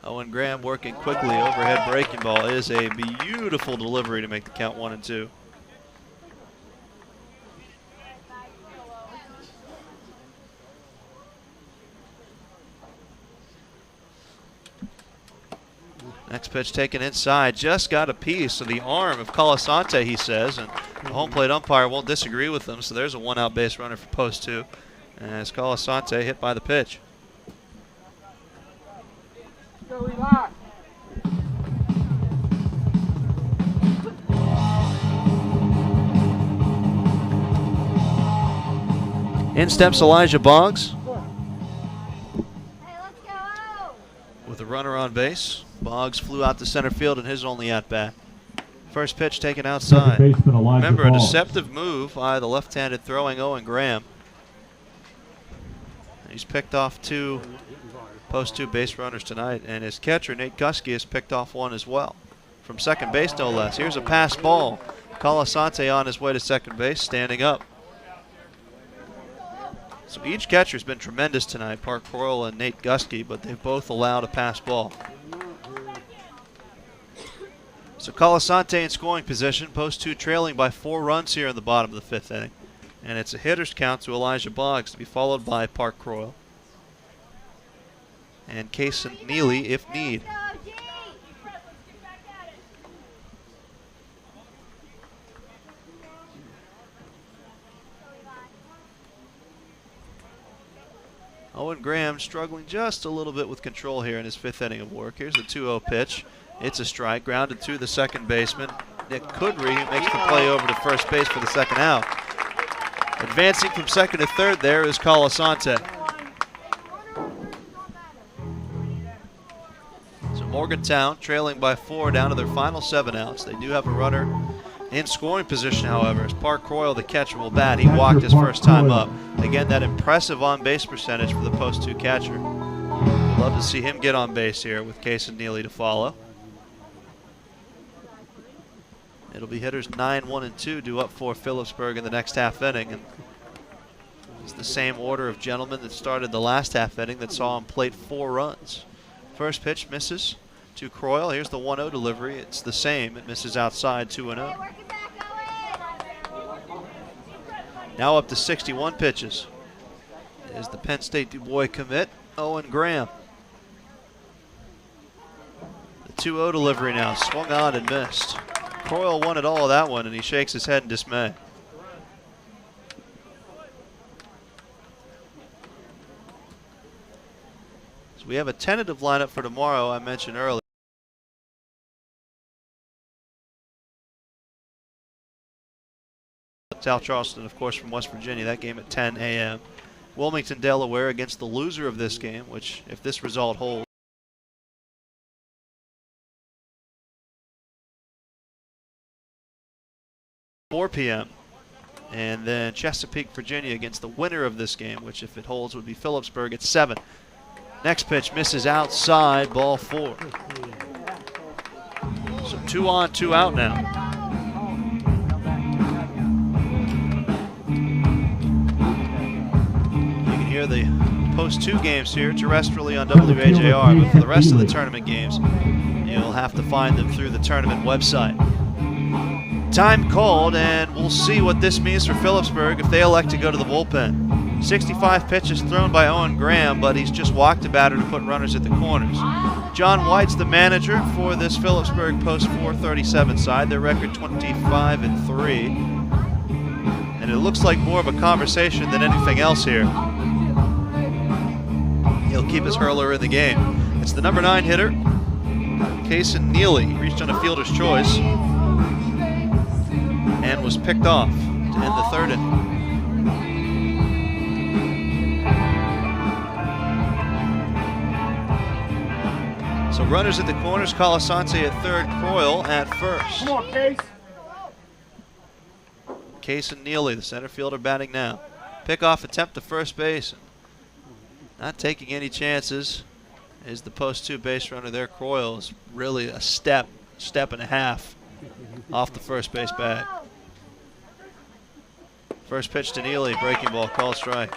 Owen Graham working quickly, overhead breaking ball is a beautiful delivery to make the count 1-2. Next pitch taken inside, just got a piece of the arm of Calasante, he says, and the home plate umpire won't disagree with him, so there's a 1-out base runner for post 2, as Calasante hit by the pitch. In steps Elijah Boggs with a runner on base. Boggs flew out to center field in his only at-bat. First pitch taken outside. Remember, a deceptive move by the left-handed throwing Owen Graham. He's picked off 2 post 2 base runners tonight, and his catcher, Nate Guskey, has picked off 1 as well. From second base, no less. Here's a pass ball. Calasante on his way to second base, standing up. So each catcher's been tremendous tonight, Park Royal and Nate Guskey, but they've both allowed a pass ball. So Calasante in scoring position, post 2 trailing by 4 runs here in the bottom of the 5th inning. And it's a hitter's count to Elijah Boggs, to be followed by Park Royal and Kason Neely if need. Owen Graham struggling just a little bit with control here in his 5th inning of work. Here's the 2-0 pitch. It's a strike, grounded to the second baseman, Nick Kudry, who makes the play over to first base for the second out. Advancing from second to third there is Calasante. So Morgantown trailing by 4 down to their final 7 outs. They do have a runner in scoring position, however, as Park Royal, the catcher, will bat. He walked his first time up. Again, that impressive on-base percentage for the post 2 catcher. Love to see him get on base here with Kason Neely to follow. It'll be hitters 9, 1, and 2 due up for Phillipsburg in the next half inning. And it's the same order of gentlemen that started the last half inning that saw him plate 4 runs. First pitch misses to Croyle. Here's the 1-0 delivery. It's the same. It misses outside, 2-0. Now up to 61 pitches is the Penn State Du Bois commit, Owen Graham. The 2-0 delivery now, swung on and missed. Croyle wanted all of that one, and he shakes his head in dismay. So we have a tentative lineup for tomorrow, I mentioned earlier. South Charleston, of course, from West Virginia. That game at 10 a.m. Wilmington, Delaware against the loser of this game, which, if this result holds, 4 p.m. And then Chesapeake, Virginia against the winner of this game, which if it holds would be Phillipsburg at 7. Next pitch misses outside, ball 4. So 2 on, 2 out now. You can hear the post 2 games here terrestrially on WAJR, but for the rest of the tournament games, you'll have to find them through the tournament website. Time called, and we'll see what this means for Phillipsburg if they elect to go to the bullpen. 65 pitches thrown by Owen Graham, but he's just walked a batter to put runners at the corners. John White's the manager for this Phillipsburg post 437 side. Their record 25-3. And it looks like more of a conversation than anything else here. He'll keep his hurler in the game. It's the number 9 hitter, Kason Neely. He reached on a fielder's choice and was picked off to end the 3rd inning. So runners at the corners, Colasante at 3rd, Croyle at 1st.
Come on, Case.
Kason Neely, the center fielder, batting now. Pickoff attempt to first base. Not taking any chances is the post 2 base runner there. Croyle is really a step and a half off the first base bag. First pitch to Neely, breaking ball, called strike.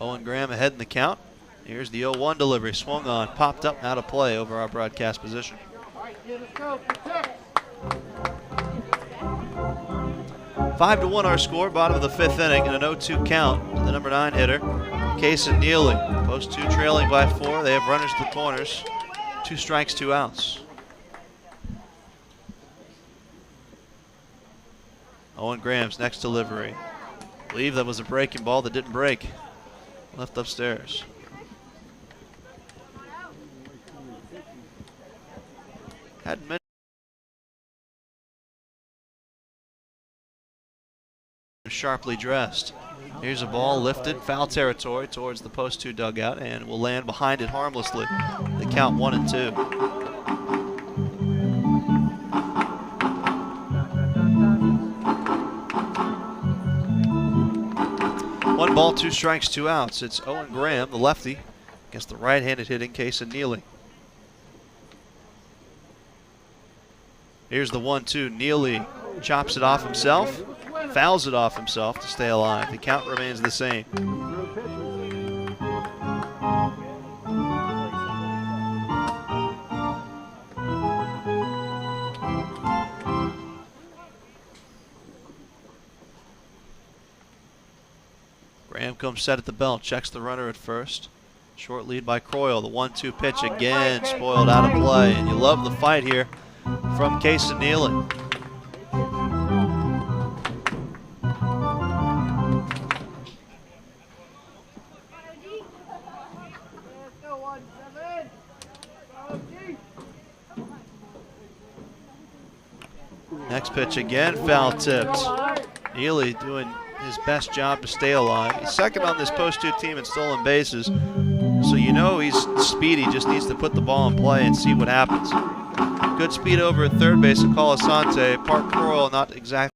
Owen Graham ahead in the count. Here's the 0-1 delivery, swung on, popped up, out of play over our broadcast position. 5-1 our score, bottom of the 5th inning, and an 0-2 count to the number 9 hitter, Kason Neely. Post 2 trailing by 4. They have runners at the corners. 2 strikes, 2 outs. Owen Graham's next delivery. I believe that was a breaking ball that didn't break. Left upstairs. Hadn't mentioned sharply dressed. Here's a ball lifted, foul territory towards the post 2 dugout, and will land behind it harmlessly. The count 1-2. One ball, 2 strikes, 2 outs. It's Owen Graham, the lefty, against the right-handed hitting Kason Neely. Here's the 1-2. Neely chops it off himself, fouls it off himself to stay alive. The count remains the same. Graham comes set at the belt, checks the runner at first. Short lead by Croyle. The 1-2 pitch again spoiled out of play. And you love the fight here from Kason Neely. Next pitch again, foul tipped. Neely doing his best job to stay alive. He's second on this post 2 team in stolen bases, so you know he's speedy, just needs to put the ball in play and see what happens. Good speed over at third base of Colasante. Park Croyle not exactly.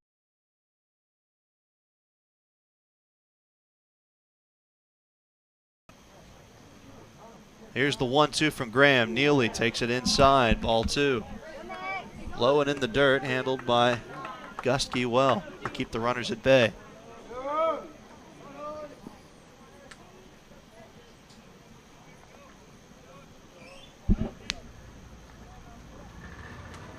Here's the 1-2 from Graham. Neely takes it inside, ball 2. Low and in the dirt, handled by Gustke well to keep the runners at bay.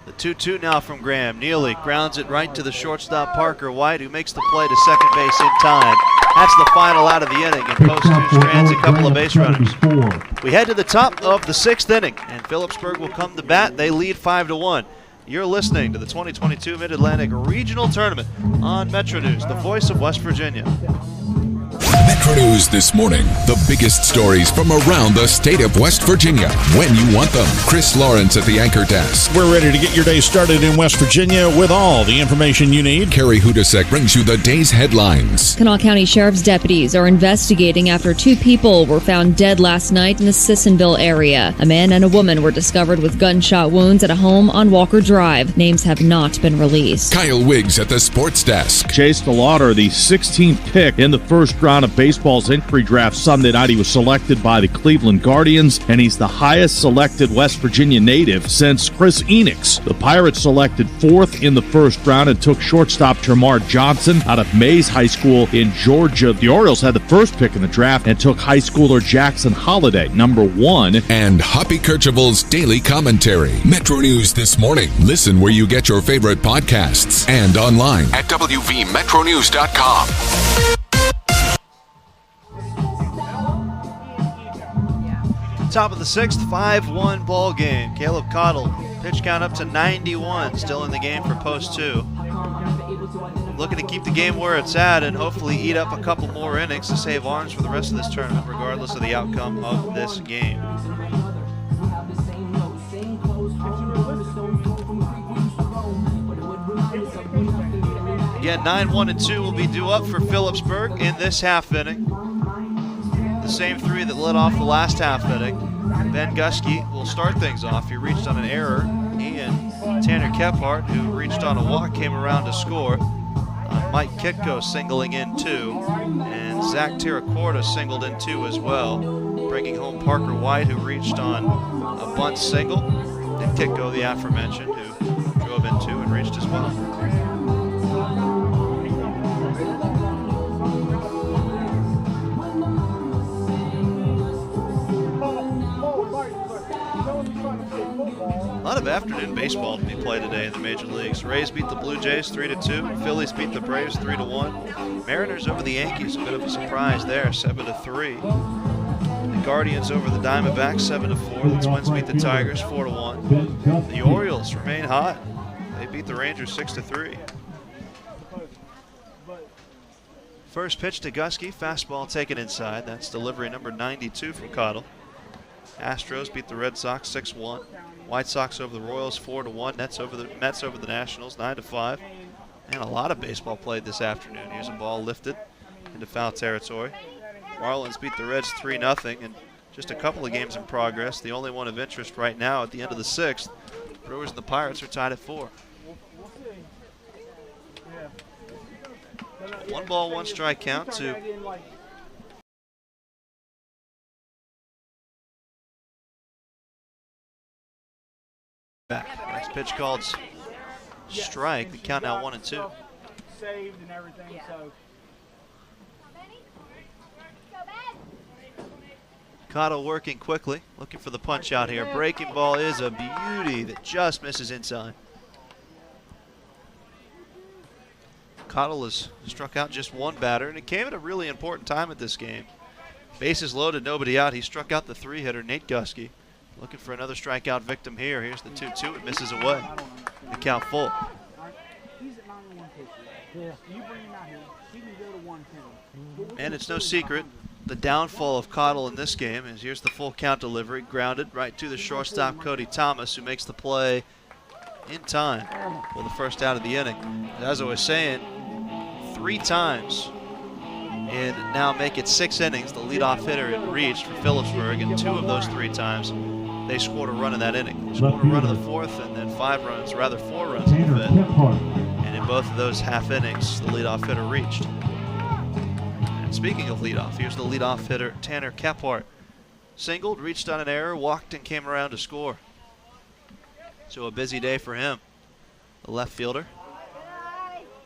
The 2-2 now from Graham. Neely grounds it right to the shortstop Parker White, who makes the play to second base in time. That's the final out of the inning, and post 2 strands a couple of base runners. We head to the top of the 6th inning, and Phillipsburg will come to bat. They lead 5-1. You're listening to the 2022 Mid-Atlantic Regional Tournament on Metro News, the voice of West Virginia.
Metro News this morning. The biggest stories from around the state of West Virginia when you want them. Chris Lawrence at the anchor desk.
We're ready to get your day started in West Virginia with all the information you need.
Carrie Hudasek brings you the day's headlines.
Kanawha County Sheriff's deputies are investigating after 2 people were found dead last night in the Sissonville area. A man and a woman were discovered with gunshot wounds at a home on Walker Drive. Names have not been released.
Kyle Wiggs at the sports desk.
Chase DeLauder, the 16th pick in the first round of baseball's entry draft Sunday night. He was selected by the Cleveland Guardians, and he's the highest selected West Virginia native since Chris Enix. The Pirates selected 4th in the first round and took shortstop Termar Johnson out of Mays High School in Georgia. The Orioles had the first pick in the draft and took high schooler Jackson Holliday, number 1.
And Hoppy Kercheval's daily commentary. Metro News this morning. Listen where you get your favorite podcasts and online at WVMetroNews.com.
Top of the 6th, 5-1 ball game. Caleb Cottle, pitch count up to 91, still in the game for post 2. Looking to keep the game where it's at and hopefully eat up a couple more innings to save arms for the rest of this tournament, regardless of the outcome of this game. Again, 9-1-2 will be due up for Phillipsburg in this half inning. The same 3 that led off the last half inning. Ben Gusky will start things off. He reached on an error, and Tanner Kephart, who reached on a walk, came around to score. Mike Kitko singling in 2, and Zach Tiracorda singled in 2 as well, bringing home Parker White, who reached on a bunt single, and Kitko, the aforementioned, who drove in 2 and reached as well. A lot of afternoon baseball to be played today in the major leagues. Rays beat the Blue Jays 3-2. Phillies beat the Braves 3-1. Mariners over the Yankees, a bit of a surprise there, 7-3. The Guardians over the Diamondbacks 7-4. The Twins beat the Tigers 4-1. The Orioles remain hot. They beat the Rangers 6-3. First pitch to Gusky, fastball taken inside. That's delivery number 92 from Cottle. Astros beat the Red Sox 6-1. White Sox over the Royals 4-1. Mets over the Nationals 9-5. And a lot of baseball played this afternoon. Here's a ball lifted into foul territory. Marlins beat the Reds 3-0. And just a couple of games in progress. The only one of interest right now at the end of the 6th. Brewers and the Pirates are tied at 4. 1 ball, 1 strike count to back. Next pitch called strike. The count now 1-2.
Saved and everything, so.
Cottle working quickly, looking for the punch out here. Breaking ball is a beauty that just misses inside. Cottle has struck out just 1 batter, and it came at a really important time at this game. Bases loaded, nobody out. He struck out the 3-hitter, Nate Gusky. Looking for another strikeout victim here. Here's the 2-2. It misses away. The count full. And it's no secret, the downfall of Cottle in this game is here's the full count delivery. Grounded right to the shortstop, Cody Thomas, who makes the play in time for the first out of the inning. As I was saying, 3 times in now make it 6 innings, the leadoff hitter had reached for Phillipsburg, and 2 of those 3 times they scored a run in that inning. They scored a run in the 4th, and then 4 runs in the 5th. And in both of those half innings, the leadoff hitter reached. And speaking of leadoff, here's the leadoff hitter, Tanner Kephart. Singled, reached on an error, walked, and came around to score. So a busy day for him. The left fielder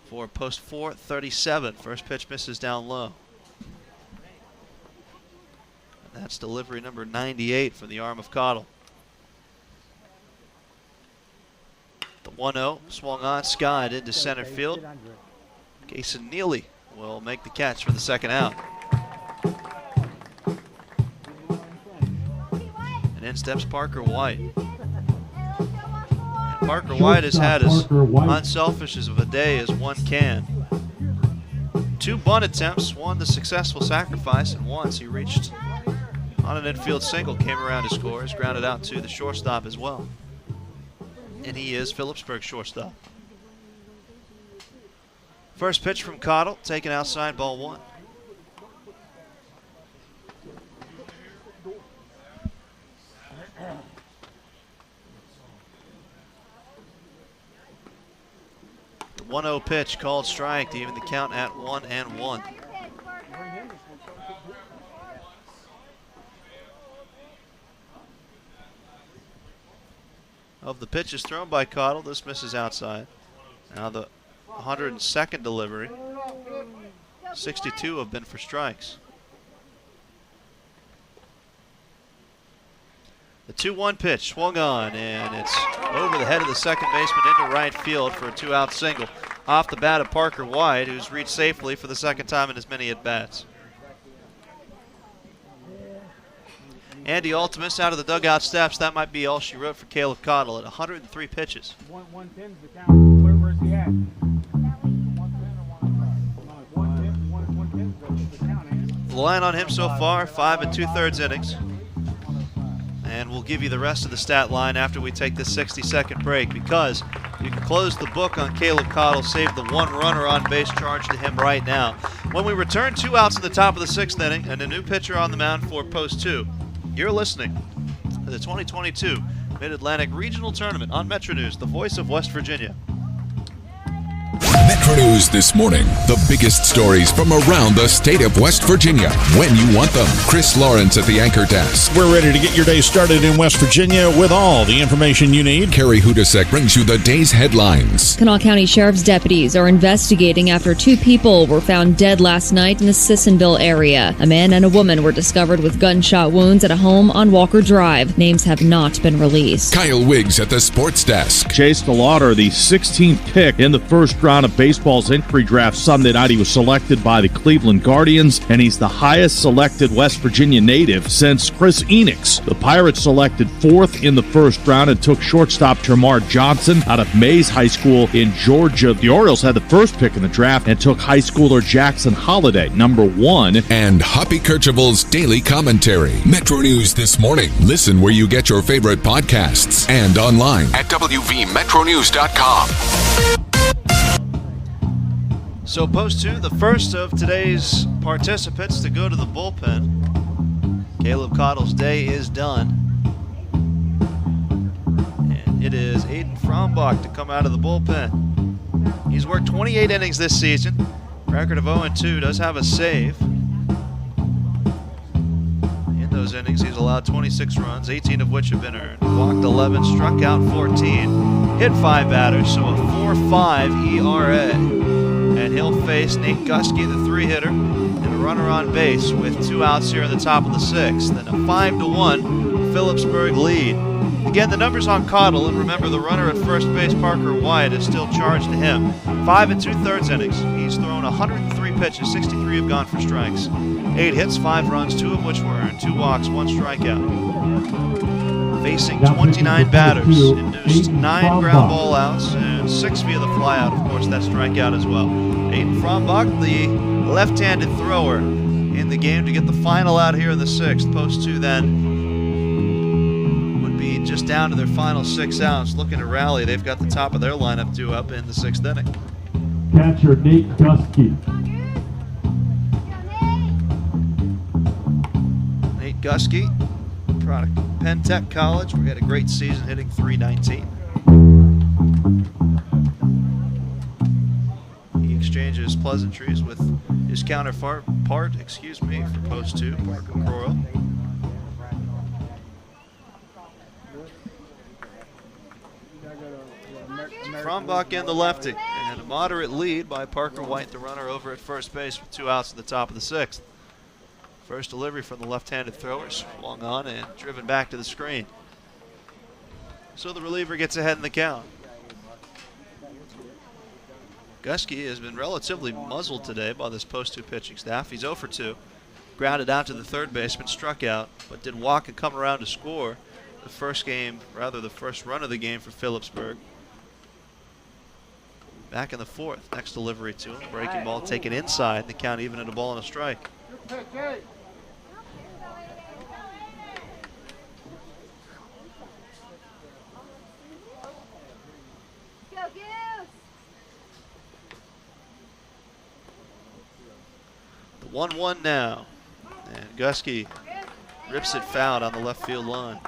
for post 437. First pitch misses down low. And that's delivery number 98 from the arm of Cottle. The 1-0 swung on, skied into center field. Jason Neely will make the catch for the second out. And in steps Parker White. Parker White has had as unselfish of a day as one can. 2 bunt attempts, one the successful sacrifice, and once he reached on an infield single, came around to score, is grounded out to the shortstop as well. And he is Phillipsburg shortstop. First pitch from Cottle, taken outside, ball 1. The 1-0 pitch called strike to even the count at 1-1. Of the pitches thrown by Cottle, this misses outside. Now the 102nd delivery. 62 have been for strikes. The 2-1 pitch swung on, and it's over the head of the second baseman into right field for a 2-out single. Off the bat of Parker White, who's reached safely for the second time in as many at-bats. Andy Ultimus out of the dugout steps. That might be all she wrote for Caleb Cottle at 103 pitches.
110's the count. Where's he at?
The line on him so far, 5 2/3 innings. And we'll give you the rest of the stat line after we take this 60-second break, because you can close the book on Caleb Cottle, save the 1 runner on base charge to him right now. When we return, 2 outs in the top of the 6th inning and a new pitcher on the mound for post 2. You're listening to the 2022 Mid-Atlantic Regional Tournament on Metro News, the voice of West Virginia.
Metro News this morning. The biggest stories from around the state of West Virginia when you want them. Chris Lawrence at the anchor desk.
We're ready to get your day started in West Virginia with all the information you need.
Carrie Hudasek brings you the day's headlines.
Kanawha County Sheriff's deputies are investigating after 2 people were found dead last night in the Sissonville area. A man and a woman were discovered with gunshot wounds at a home on Walker Drive. Names have not been released.
Kyle Wiggs at the sports desk.
Chase DeLauder, the 16th pick in the first round of baseball's entry draft Sunday night. He was selected by the Cleveland Guardians, and he's the highest selected West Virginia native since Chris Enix. The Pirates selected 4th in the first round and took shortstop Termar Johnson out of Mays High School in Georgia. The Orioles had the first pick in the draft and took high schooler Jackson Holliday, number 1.
And Hoppy Kercheval's daily commentary. Metro News this morning. Listen where you get your favorite podcasts and online at WVMetroNews.com.
So post 2, the first of today's participants to go to the bullpen. Caleb Cottle's day is done. And it is Aiden Frombach to come out of the bullpen. He's worked 28 innings this season. Record of 0-2, does have a save. In those innings, he's allowed 26 runs, 18 of which have been earned. Walked 11, struck out 14, hit 5 batters, so a 4.5 ERA. And he'll face Nate Gusky, the 3-hitter, and a runner on base with 2 outs here in the top of the 6th. And a 5-1 Phillipsburg lead. Again, the numbers on Cottle, and remember the runner at first base, Parker White, is still charged to him. 5 2/3 innings. He's thrown 103 pitches, 63 have gone for strikes. 8 hits, 5 runs, 2 of which were earned, 2 walks, 1 strikeout. Facing 29 batters, induced 9 ground ball outs and 6 via the flyout. Of course, that strikeout as well. Aiden Frombach, the left-handed thrower in the game to get the final out here in the 6th. Post 2 then would be just down to their final 6 outs. Looking to rally, they've got the top of their lineup due up in the 6th inning.
Catcher Nate Gusky.
Nate Gusky, product of Penn Tech College, where he had a great season hitting .319. He exchanges pleasantries with his counterpart, for post 2, Parker Croyle. Frombach and the lefty, and a moderate lead by Parker White, the runner over at first base with 2 outs at the top of the 6th. First delivery from the left-handed thrower, swung on and driven back to the screen. So the reliever gets ahead in the count. Gusky has been relatively muzzled today by this post 2 pitching staff. He's 0 for 2. Grounded out to the third baseman, struck out, but did walk and come around to score the first run of the game for Phillipsburg. back in the fourth. Next delivery to him. Breaking ball taken inside. The count even at a ball and a strike. The 1-1 now. And Gusky rips it foul on the left field line.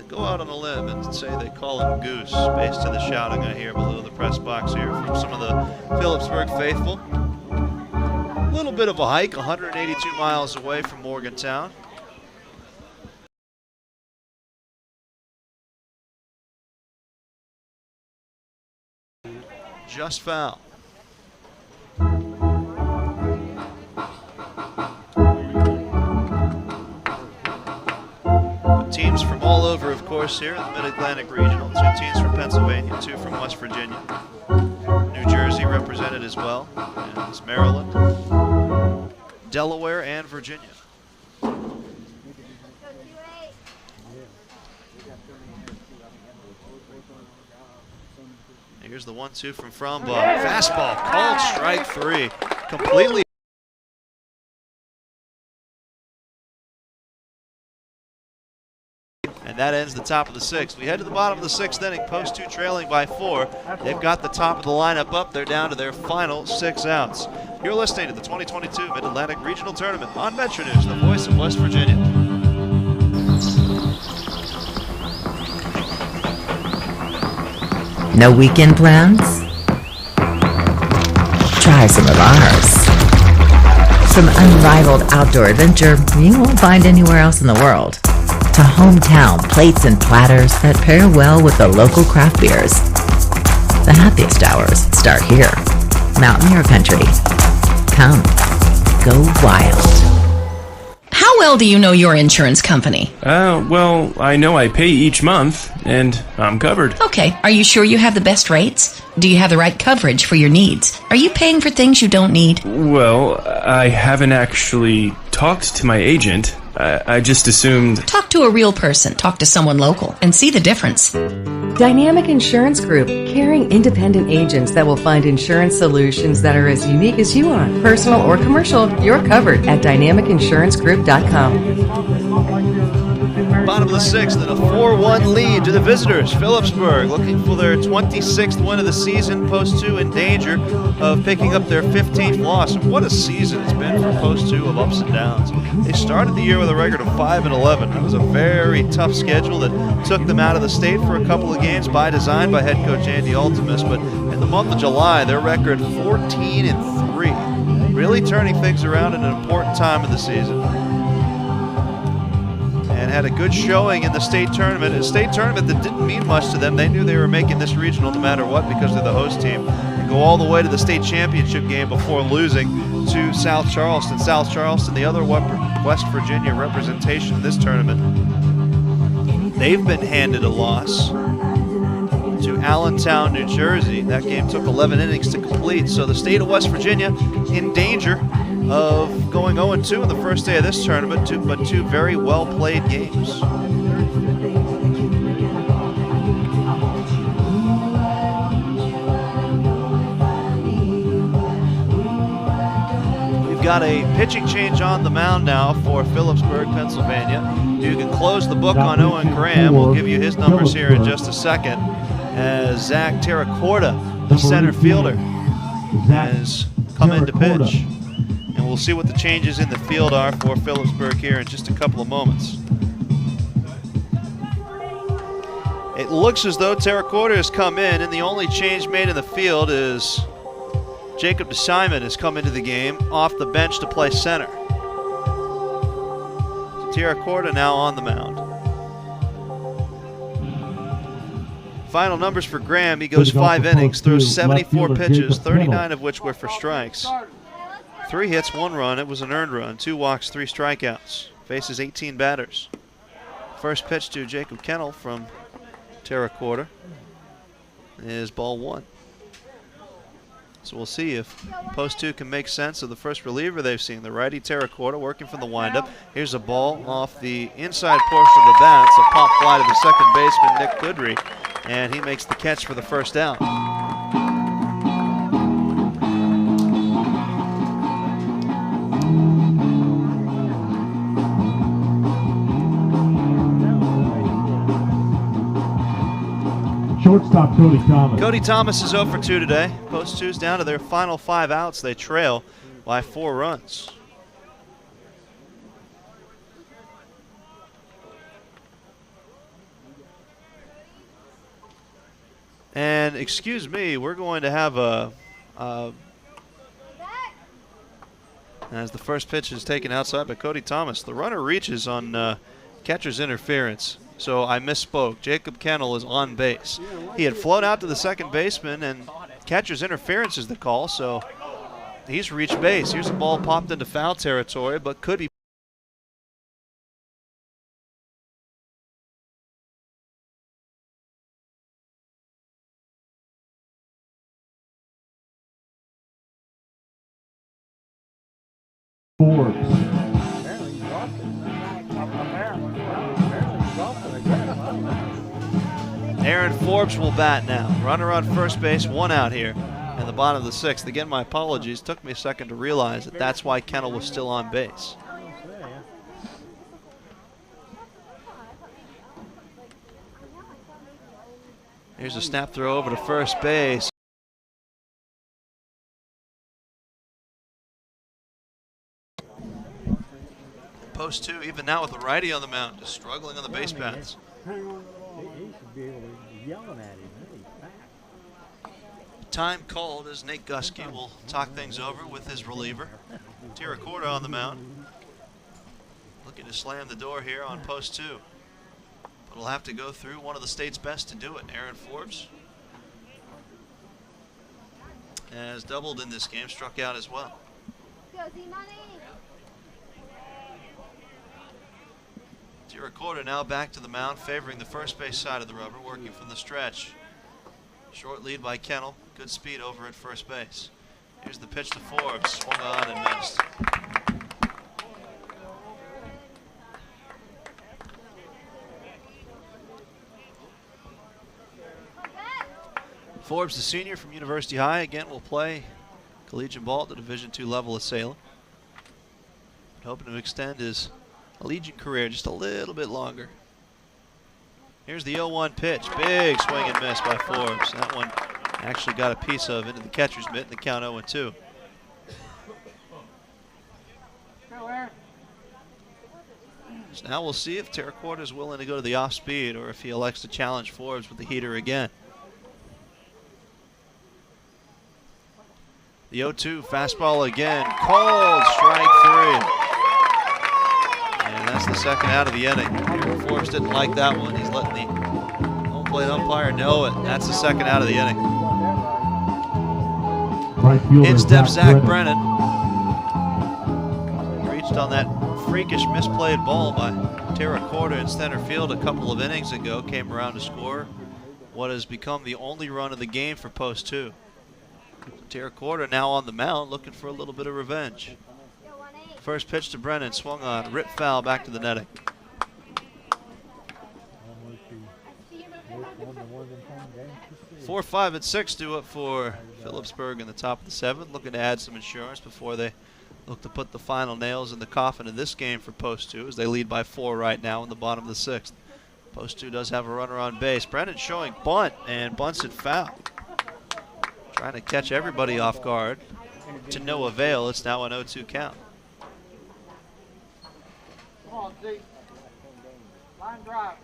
Go out on a limb and say they call him Goose based on the shouting I hear below the press box here from some of the Philipsburg faithful. A little bit of a hike, 182 miles away from Morgantown. Just foul. Teams from all over, of course, here in the Mid-Atlantic Regional. 2 teams from Pennsylvania, 2 from West Virginia. New Jersey represented as well, as Maryland, Delaware, and Virginia. Here's the 1-2 from Frombaugh. Fastball, called strike 3. Completely. And that ends the top of the 6th. We head to the bottom of the 6th inning, post 2 trailing by 4. They've got the top of the lineup up. They're down to their final 6 outs. You're listening to the 2022 Mid-Atlantic Regional Tournament on Metro News, the voice of West Virginia.
No weekend plans? Try some of ours. Some unrivaled outdoor adventure you won't find anywhere else in the world. To hometown plates and platters that pair well with the local craft beers. The happiest hours start here. Mountaineer Country. Come, go wild.
How well do you know your insurance company?
Well, I know I pay each month, and I'm covered.
Okay, are you sure you have the best rates? Do you have the right coverage for your needs? Are you paying for things you don't need?
Well, I haven't actually talked to my agent. I just assumed...
Talk to a real person. Talk to someone local and see the difference.
Dynamic Insurance Group, caring independent agents that will find insurance solutions that are as unique as you are. Personal or commercial, you're covered at dynamicinsurancegroup.com.
Bottom of the 6th and a 4-1 lead to the visitors. Phillipsburg looking for their 26th win of the season. Post 2 in danger of picking up their 15th loss. And what a season it's been for Post 2 of ups and downs. They started the year with a record of 5-11. It was a very tough schedule that took them out of the state for a couple of games by design by head coach Andy Altimus. But in the month of July, their record 14-3. Really turning things around at an important time of the season. And had a good showing in the state tournament. A state tournament that didn't mean much to them. They knew they were making this regional no matter what because they're the host team. And go all the way to the state championship game before losing to South Charleston. South Charleston, the other West Virginia representation in this tournament. They've been handed a loss to Allentown, New Jersey. That game took 11 innings to complete. So the state of West Virginia in danger of going 0-2 in the first day of this tournament, but 2 very well-played games. We've got a pitching change on the mound now for Philipsburg, Pennsylvania. You can close the book on Owen Graham. We'll give you his numbers here in just a second. As Zach Terracorda, the center fielder, has come in to pitch. And we'll see what the changes in the field are for Phillipsburg here in just a couple of moments. It looks as though Terracorda has come in, and the only change made in the field is Jacob DeSimon has come into the game off the bench to play center. So Terracorda now on the mound. Final numbers for Graham. He goes 5 innings, throws 74 pitches, 39 of which were for strikes. 3 hits, 1 run. It was an earned run. 2 walks, 3 strikeouts. Faces 18 batters. First pitch to Jacob Kennel from Terracorda is ball 1. So we'll see if post 2 can make sense of the first reliever they've seen. The righty Terracorda working from the windup. Here's a ball off the inside portion of the bat. It's a pop fly to the second baseman, Nick Goodry. and he makes the catch for the first down.
Shortstop Cody Thomas.
Cody Thomas is 0 for 2 today. Post 2's down to their final 5 outs. They trail by 4 runs. And excuse me, we're going to have as the first pitch is taken outside by Cody Thomas. The runner reaches on catcher's interference. So I misspoke. Jacob Kennel is on base. He had flown out to the second baseman, and catcher's interference is the call, so he's reached base. Here's a ball popped into foul territory, but could be.
Forbes.
Aaron Forbes will bat now. Runner on first base, 1 out here in the bottom of the 6th. Again, my apologies. Took me a second to realize that that's why Kennel was still on base. Here's a snap throw over to first base. Post 2, even now with the righty on the mound, just struggling on the base paths. Time called as Nate Gusky will talk things over with his reliever. Tiracorda on the mound. Looking to slam the door here on post 2. But he'll have to go through one of the state's best to do it. Aaron Forbes has doubled in this game, struck out as well. Tiracorda now back to the mound, favoring the first base side of the rubber, working from the stretch. Short lead by Kennel. Good speed over at first base. Here's the pitch to Forbes. Swung on and missed. Forbes, the senior from University High, again will play collegiate ball at the Division II level at Salem. Hoping to extend his collegiate career just a little bit longer. Here's the 0-1 pitch. Big swing and miss by Forbes. That one actually got a piece of into the catcher's mitt, the count 0-2. So now we'll see if Tiracorda is willing to go to the off speed or if he elects to challenge Forbes with the heater again. The 0-2 fastball again. Called strike 3. And that's the second out of the inning. Forbes didn't like that one. He's letting the home plate umpire know it. That's the second out of the inning. In steps Zach Brennan. Reached on that freakish misplayed ball by Tiracorda in center field a couple of innings ago. Came around to score what has become the only run of the game for post 2. Tiracorda now on the mound looking for a little bit of revenge. First pitch to Brennan, swung on, ripped foul back to the netting. 4, 5, and 6 do it for Phillipsburg in the top of the 7th, looking to add some insurance before they look to put the final nails in the coffin of this game for post 2 as they lead by 4 right now in the bottom of the 6th. Post 2 does have a runner on base. Brennan showing bunt and bunts it foul. Trying to catch everybody off guard to no avail. It's now an 0-2 count.
Come on, Zeke. Line drive.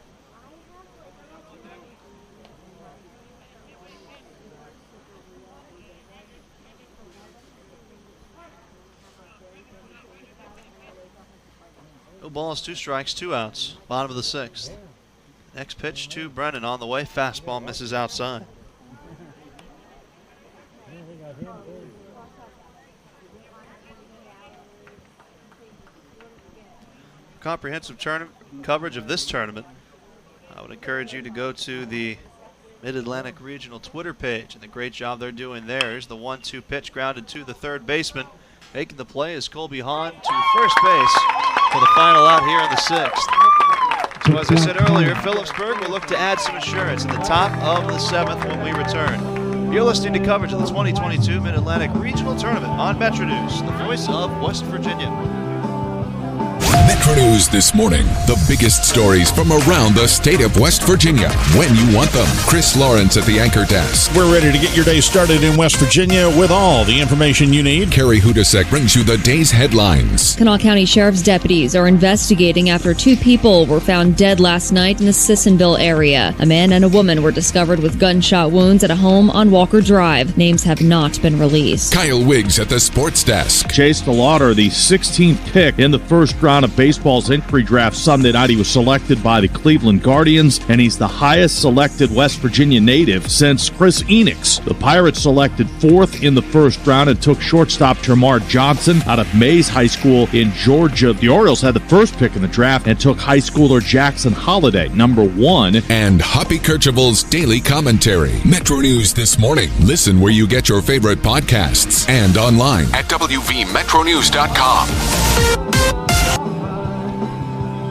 No balls, 2 strikes, 2 outs. Bottom of the 6th. Next pitch to Brennan on the way. Fastball misses outside. Comprehensive tournament coverage of this tournament, I would encourage you to go to the Mid-Atlantic Regional Twitter page and the great job they're doing there. Here's the 1-2 pitch grounded to the third baseman. Making the play is Colby Hahn to first base for the final out here in the 6th. So as I said earlier, Phillipsburg will look to add some insurance in the top of the 7th when we return. You're listening to coverage of the 2022 Mid-Atlantic Regional Tournament on Metro News, the voice of West Virginia.
Metro News this morning. The biggest stories from around the state of West Virginia when you want them. Chris Lawrence at the anchor desk.
We're ready to get your day started in West Virginia with all the information you need.
Carrie Hudasek brings you the day's headlines.
Kanawha County Sheriff's deputies are investigating after 2 people were found dead last night in the Sissonville area. A man and a woman were discovered with gunshot wounds at a home on Walker Drive. Names have not been released.
Kyle Wiggs at the sports desk.
Chase DeLauder, the 16th pick in the first round of baseball's entry draft Sunday night. He was selected by the Cleveland Guardians, and he's the highest selected West Virginia native since Chris Enix. The Pirates selected 4th in the first round and took shortstop Termar Johnson out of Mays High School in Georgia. The Orioles had the first pick in the draft and took high schooler Jackson Holliday, number 1.
And Hoppy Kercheval's daily commentary. Metro News this morning. Listen where you get your favorite podcasts and online at WVMetroNews.com.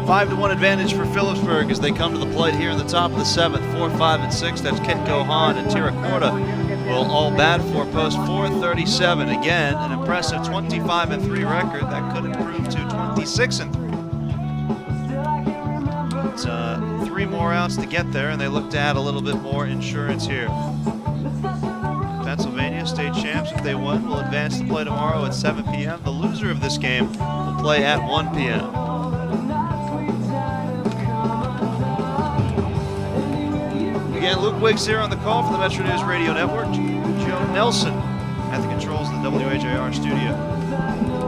5-1 advantage for Phillipsburg as they come to the plate here in the top of the 7th. 4, 5, and 6. That's Kitco Hahn and Tira Corda will all bat for post 437. Again, an impressive 25-3 record. That could improve to 26-3. It's 3 more outs to get there, and they look to add a little bit more insurance here. Pennsylvania state champs, if they win, will advance to play tomorrow at 7 p.m. The loser of this game will play at 1 p.m. Again, Luke Wiggs here on the call for the Metro News Radio Network. Joe Nelson at the controls of the WHIR studio.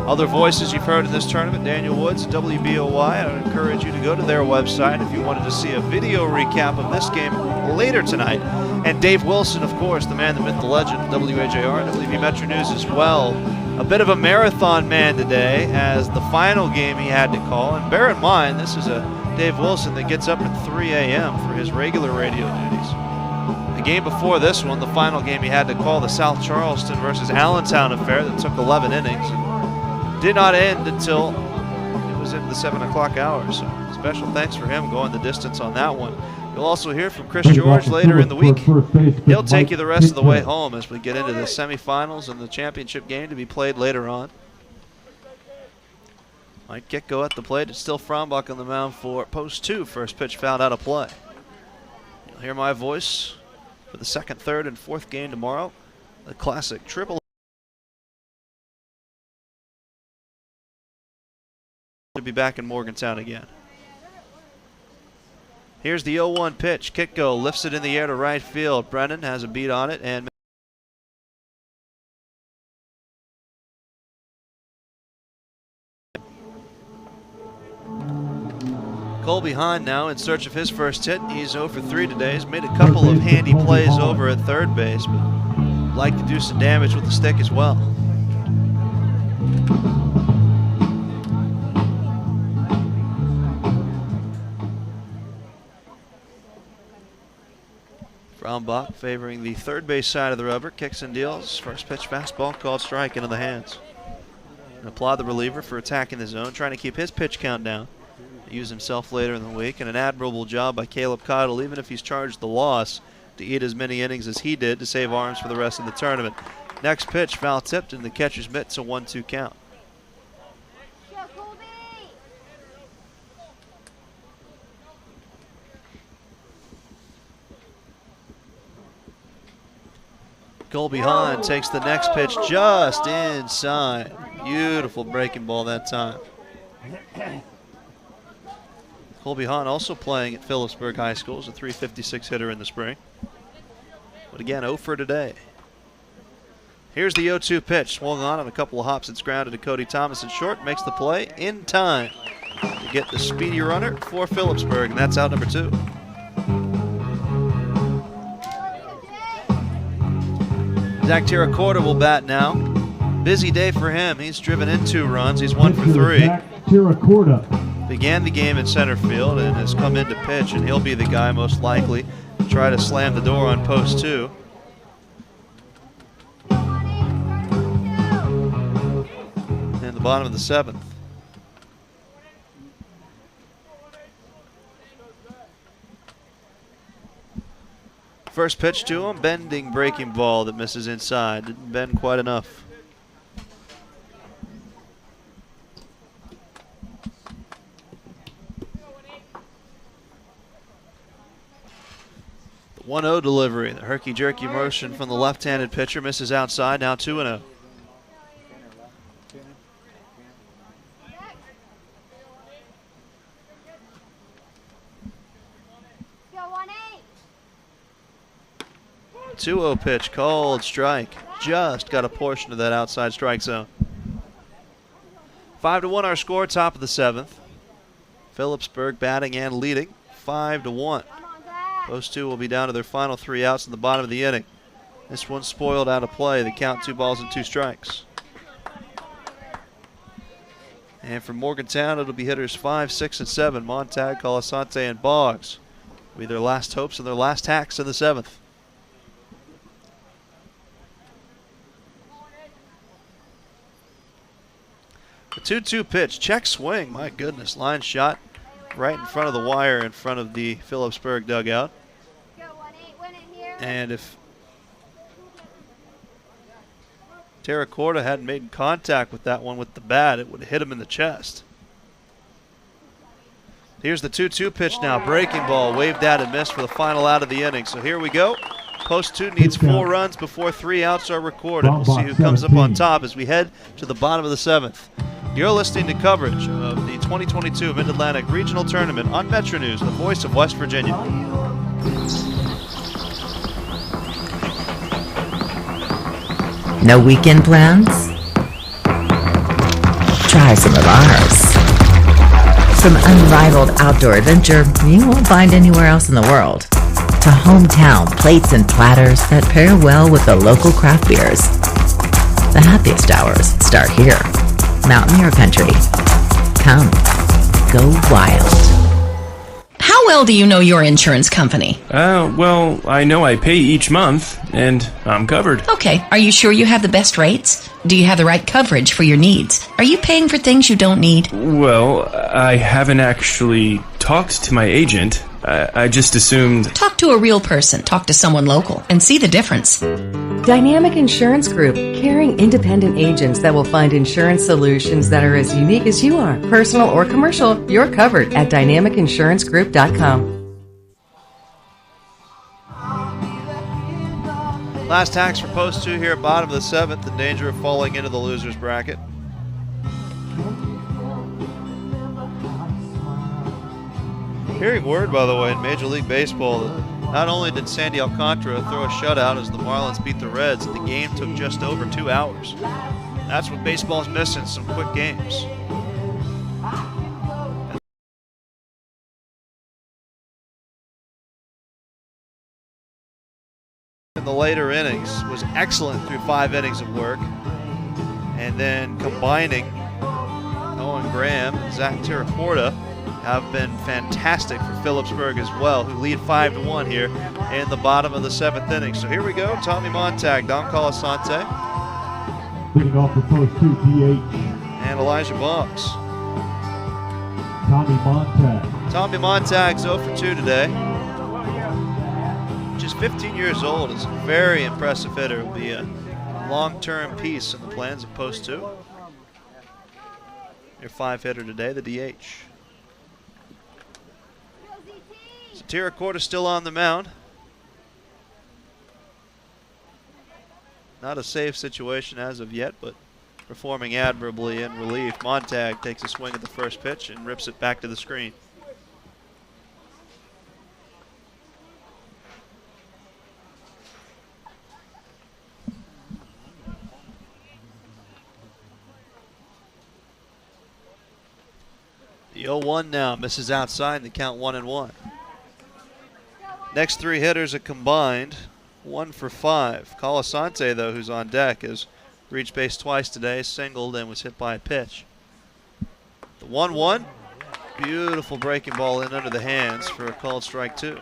Other voices you've heard in this tournament, Daniel Woods, WBOY. I would encourage you to go to their website if you wanted to see a video recap of this game later tonight. And Dave Wilson, of course, the man, the myth, the legend, WHIR and WV Metro News as well. A bit of a marathon man today as the final game he had to call. And bear in mind, this is a Dave Wilson that gets up at 3 a.m. for his regular radio duties. The game before this one, the final game he had to call, the South Charleston versus Allentown affair that took 11 innings and did not end until it was in the 7 o'clock hour. So special thanks for him going the distance on that one. You'll also hear from Chris George later in the week. He'll take you the rest of the way home as we get into the semifinals and the championship game to be played later on. Mike Kitco at the plate. It's still Frombach on the mound for post 2. First pitch fouled out of play. You'll hear my voice for the 2nd, 3rd, and 4th game tomorrow. The classic triple. To be back in Morgantown again. Here's the 0-1 pitch. Kitco lifts it in the air to right field. Brennan has a beat on it, and Colby Hahn now in search of his first hit. He's 0 for 3 today. He's made a couple of handy plays over at third base, but would like to do some damage with the stick as well. Frombach favoring the third base side of the rubber. Kicks and deals. First pitch fastball called strike into the hands. And applaud the reliever for attacking the zone, trying to keep his pitch count down. Use himself later in the week, and an admirable job by Caleb Cottle, even if he's charged the loss, to eat as many innings as he did to save arms for the rest of the tournament. Next pitch, foul tipped, and the catcher's mitt, so 1-2 count. Colby Hahn takes the next pitch just inside. Beautiful breaking ball that time. Colby Hahn also playing at Phillipsburg High School as a .356 hitter in the spring. But again, 0 for today. Here's the 0-2 pitch. Swung on a couple of hops. It's grounded to Cody Thomas in short. Makes the play in time to get the speedy runner for Phillipsburg, and that's out number 2. Zach Tiracorda will bat now. Busy day for him. He's driven in 2 runs. He's 1 for 3. Began the game in center field and has come in to pitch, and he'll be the guy most likely to try to slam the door on post 2. In the bottom of the 7th. First pitch to him, bending breaking ball that misses inside. Didn't bend quite enough. The 1-0 delivery. The herky-jerky motion from the left-handed pitcher misses outside. Now 2-0. Go 2-0 pitch, called strike. Just got a portion of that outside strike zone. 5-1 our score, top of the 7th. Phillipsburg batting and leading, 5-1. Those two will be down to their final 3 outs in the bottom of the inning. This one spoiled out of play. The count 2 balls and 2 strikes. And for Morgantown, it'll be hitters 5, 6, and 7. Montag, Colasante, and Boggs will be their last hopes and their last hacks in the 7th. The 2-2 pitch, check swing, my goodness, line shot right in front of the wire in front of the Phillipsburg dugout. And if Terracorta hadn't made contact with that one with the bat, it would have hit him in the chest. Here's the 2-2 pitch now, breaking ball, waved at and missed for the final out of the inning. So here we go. Post 2 needs 4 runs before 3 outs are recorded. We'll see who comes up on top as we head to the bottom of the 7th. You're listening to coverage of the 2022 Mid-Atlantic Regional Tournament on Metro News, the voice of West Virginia.
No weekend plans? Try some of ours. Some unrivaled outdoor adventure you won't find anywhere else in the world. To hometown plates and platters that pair well with the local craft beers. The happiest hours start here. Mountaineer Country. Come, go wild.
How well do you know your insurance company?
Well, I know I pay each month, and I'm covered.
Okay, are you sure you have the best rates? Do you have the right coverage for your needs? Are you paying for things you don't need?
Well, I haven't actually talked to my agent. I just assumed...
Talk to a real person. Talk to someone local and see the difference.
Dynamic Insurance Group, caring independent agents that will find insurance solutions that are as unique as you are. Personal or commercial, you're covered at dynamicinsurancegroup.com.
Last hacks for post 2 here at bottom of the 7th, in danger of falling into the loser's bracket. Hearing word, by the way, in Major League Baseball that not only did Sandy Alcantara throw a shutout as the Marlins beat the Reds, the game took just over 2 hours. That's what baseball's missing, some quick games. In the later innings was excellent through 5 innings of work. And then combining Owen Graham and Zach Terracorta have been fantastic for Philipsburg as well, who lead 5-1 here in the bottom of the 7th inning. So here we go. Tommy Montag, Don Colasante,
Leading off for post 2, DH.
and Elijah Boggs.
Tommy Montag.
Tommy Montag's 0 for 2 today. Just 15 years old, is a very impressive hitter. Will be a long-term piece in the plans of post 2. Your 5 hitter today, the DH. So Terracorta still on the mound. Not a safe situation as of yet, but performing admirably in relief. Montag takes a swing at the first pitch and rips it back to the screen. The 0-1 now, misses outside, and the count 1-1. Next 3 hitters are combined, 1 for 5. Colasante, though, who's on deck, has reached base twice today, singled, and was hit by a pitch. The 1-1, beautiful breaking ball in under the hands for a called strike 2.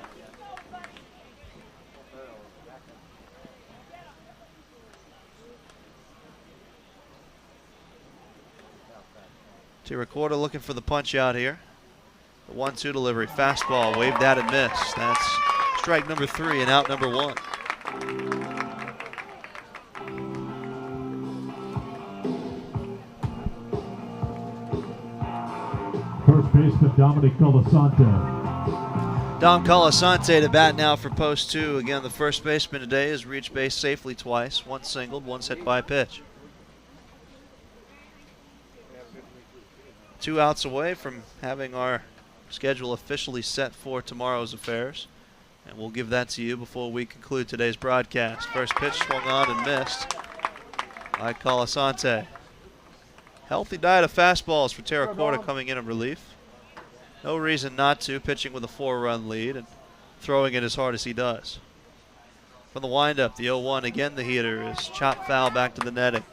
Terracorta looking for the punch out here. The 1-2 delivery, fastball, waved at and missed. That's Strike number 3 and out number 1.
First baseman Dominic Colasante.
Dom Colasante to bat now for post 2. Again, the first baseman today has reached base safely twice. One singled, once hit by a pitch. 2 outs away from having our schedule officially set for tomorrow's affairs. And we'll give that to you before we conclude today's broadcast. First pitch swung on and missed by Colasante. Healthy diet of fastballs for Terracotta coming in relief. No reason not to, pitching with a 4-run lead and throwing it as hard as he does. From the windup, the 0-1, again the heater is chopped foul back to the netting.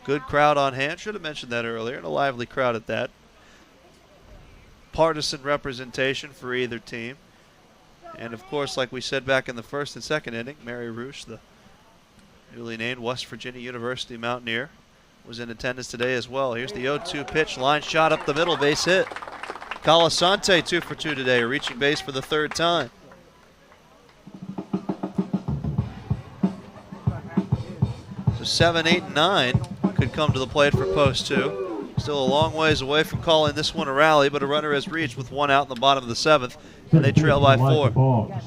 Good crowd on hand. Should have mentioned that earlier. And a lively crowd at that. Partisan representation for either team. And, of course, like we said back in the first and second inning, Mary Roosh, the newly named West Virginia University Mountaineer, was in attendance today as well. Here's the 0-2 pitch. Line shot up the middle. Base hit. Colasante 2 for 2 today, reaching base for the 3rd time. So 7, 8, and 9 could come to the plate for post 2. Still a long ways away from calling this one a rally, but a runner has reached with 1 out in the bottom of the 7th, and they trail by 4.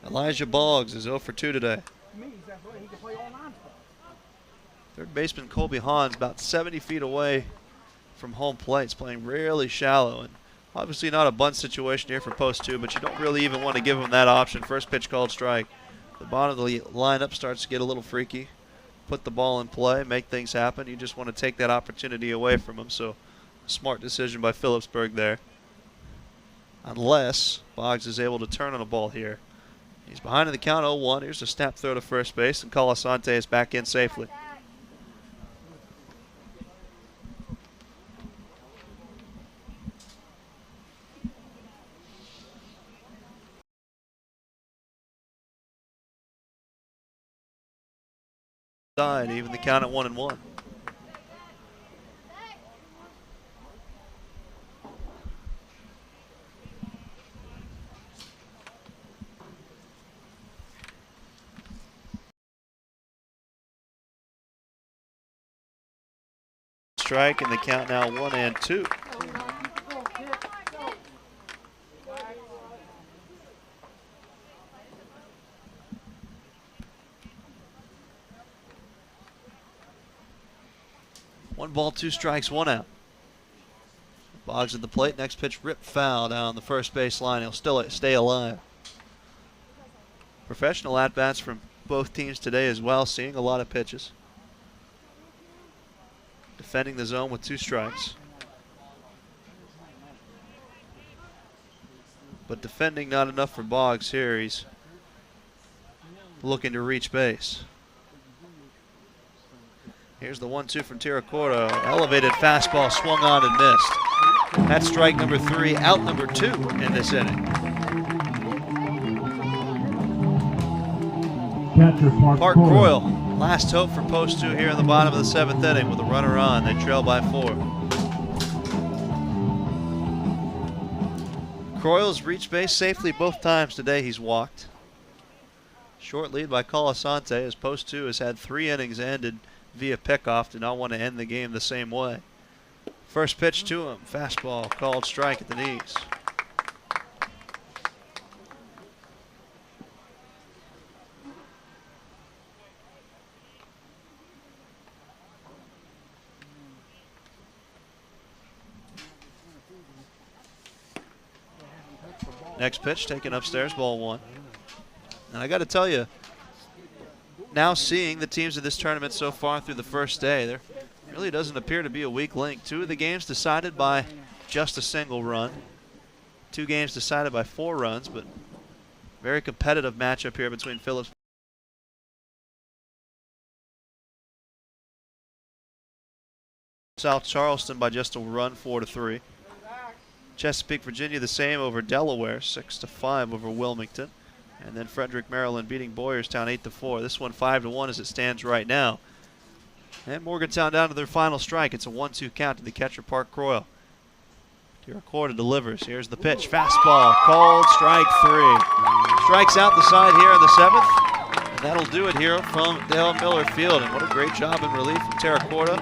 Elijah Boggs is 0 for 2 today. Third baseman Colby Hahn's about 70 feet away from home plate. He's playing really shallow, and obviously not a bunt situation here for post 2, but you don't really even want to give him that option. First pitch called strike. The bottom of the lineup starts to get a little freaky. Put the ball in play, make things happen. You just want to take that opportunity away from him. So a smart decision by Phillipsburg there. Unless Boggs is able to turn on a ball here. He's behind in the count 0-1. Here's a snap throw to first base, and Colasante is back in safely. Even the count at 1-1. Strike, and the count now 1-2. One ball, 2 strikes, 1 out. Boggs at the plate. Next pitch ripped foul down the first base line. He'll still stay alive. Professional at-bats from both teams today as well, seeing a lot of pitches. Defending the zone with 2 strikes. But defending not enough for Boggs here. He's looking to reach base. Here's the 1-2 from Terracotta. Elevated fastball swung on and missed. That's strike number 3, out number 2 in this inning.
Catcher
Park Croyle, last hope for post 2 here in the bottom of the 7th inning with a runner on. They trail by 4. Croyle's reached base safely both times today. He's walked. Short lead by Colasante as post 2 has had 3 innings ended via pickoff. Did not want to end the game the same way. First pitch to him, fastball called strike at the knees. Next pitch taken upstairs, ball 1. And I got to tell you, now seeing the teams of this tournament so far through the first day, there really doesn't appear to be a weak link. 2 of the games decided by just a single run. 2 games decided by 4 runs, but very competitive matchup here between Phillips. South Charleston by just a run, 4-3. Chesapeake, Virginia the same over Delaware, 6-5 over Wilmington. And then Frederick, Maryland beating Boyerstown 8-4. This one 5-1 as it stands right now. And Morgantown down to their final strike. It's a 1-2 count to the catcher, Park Croyle. Tiracorda delivers. Here's the pitch. Fastball. Called. Strike 3. Strikes out the side here in the 7th. And that'll do it here from Dale Miller Field. And what a great job in relief from Tiracorda.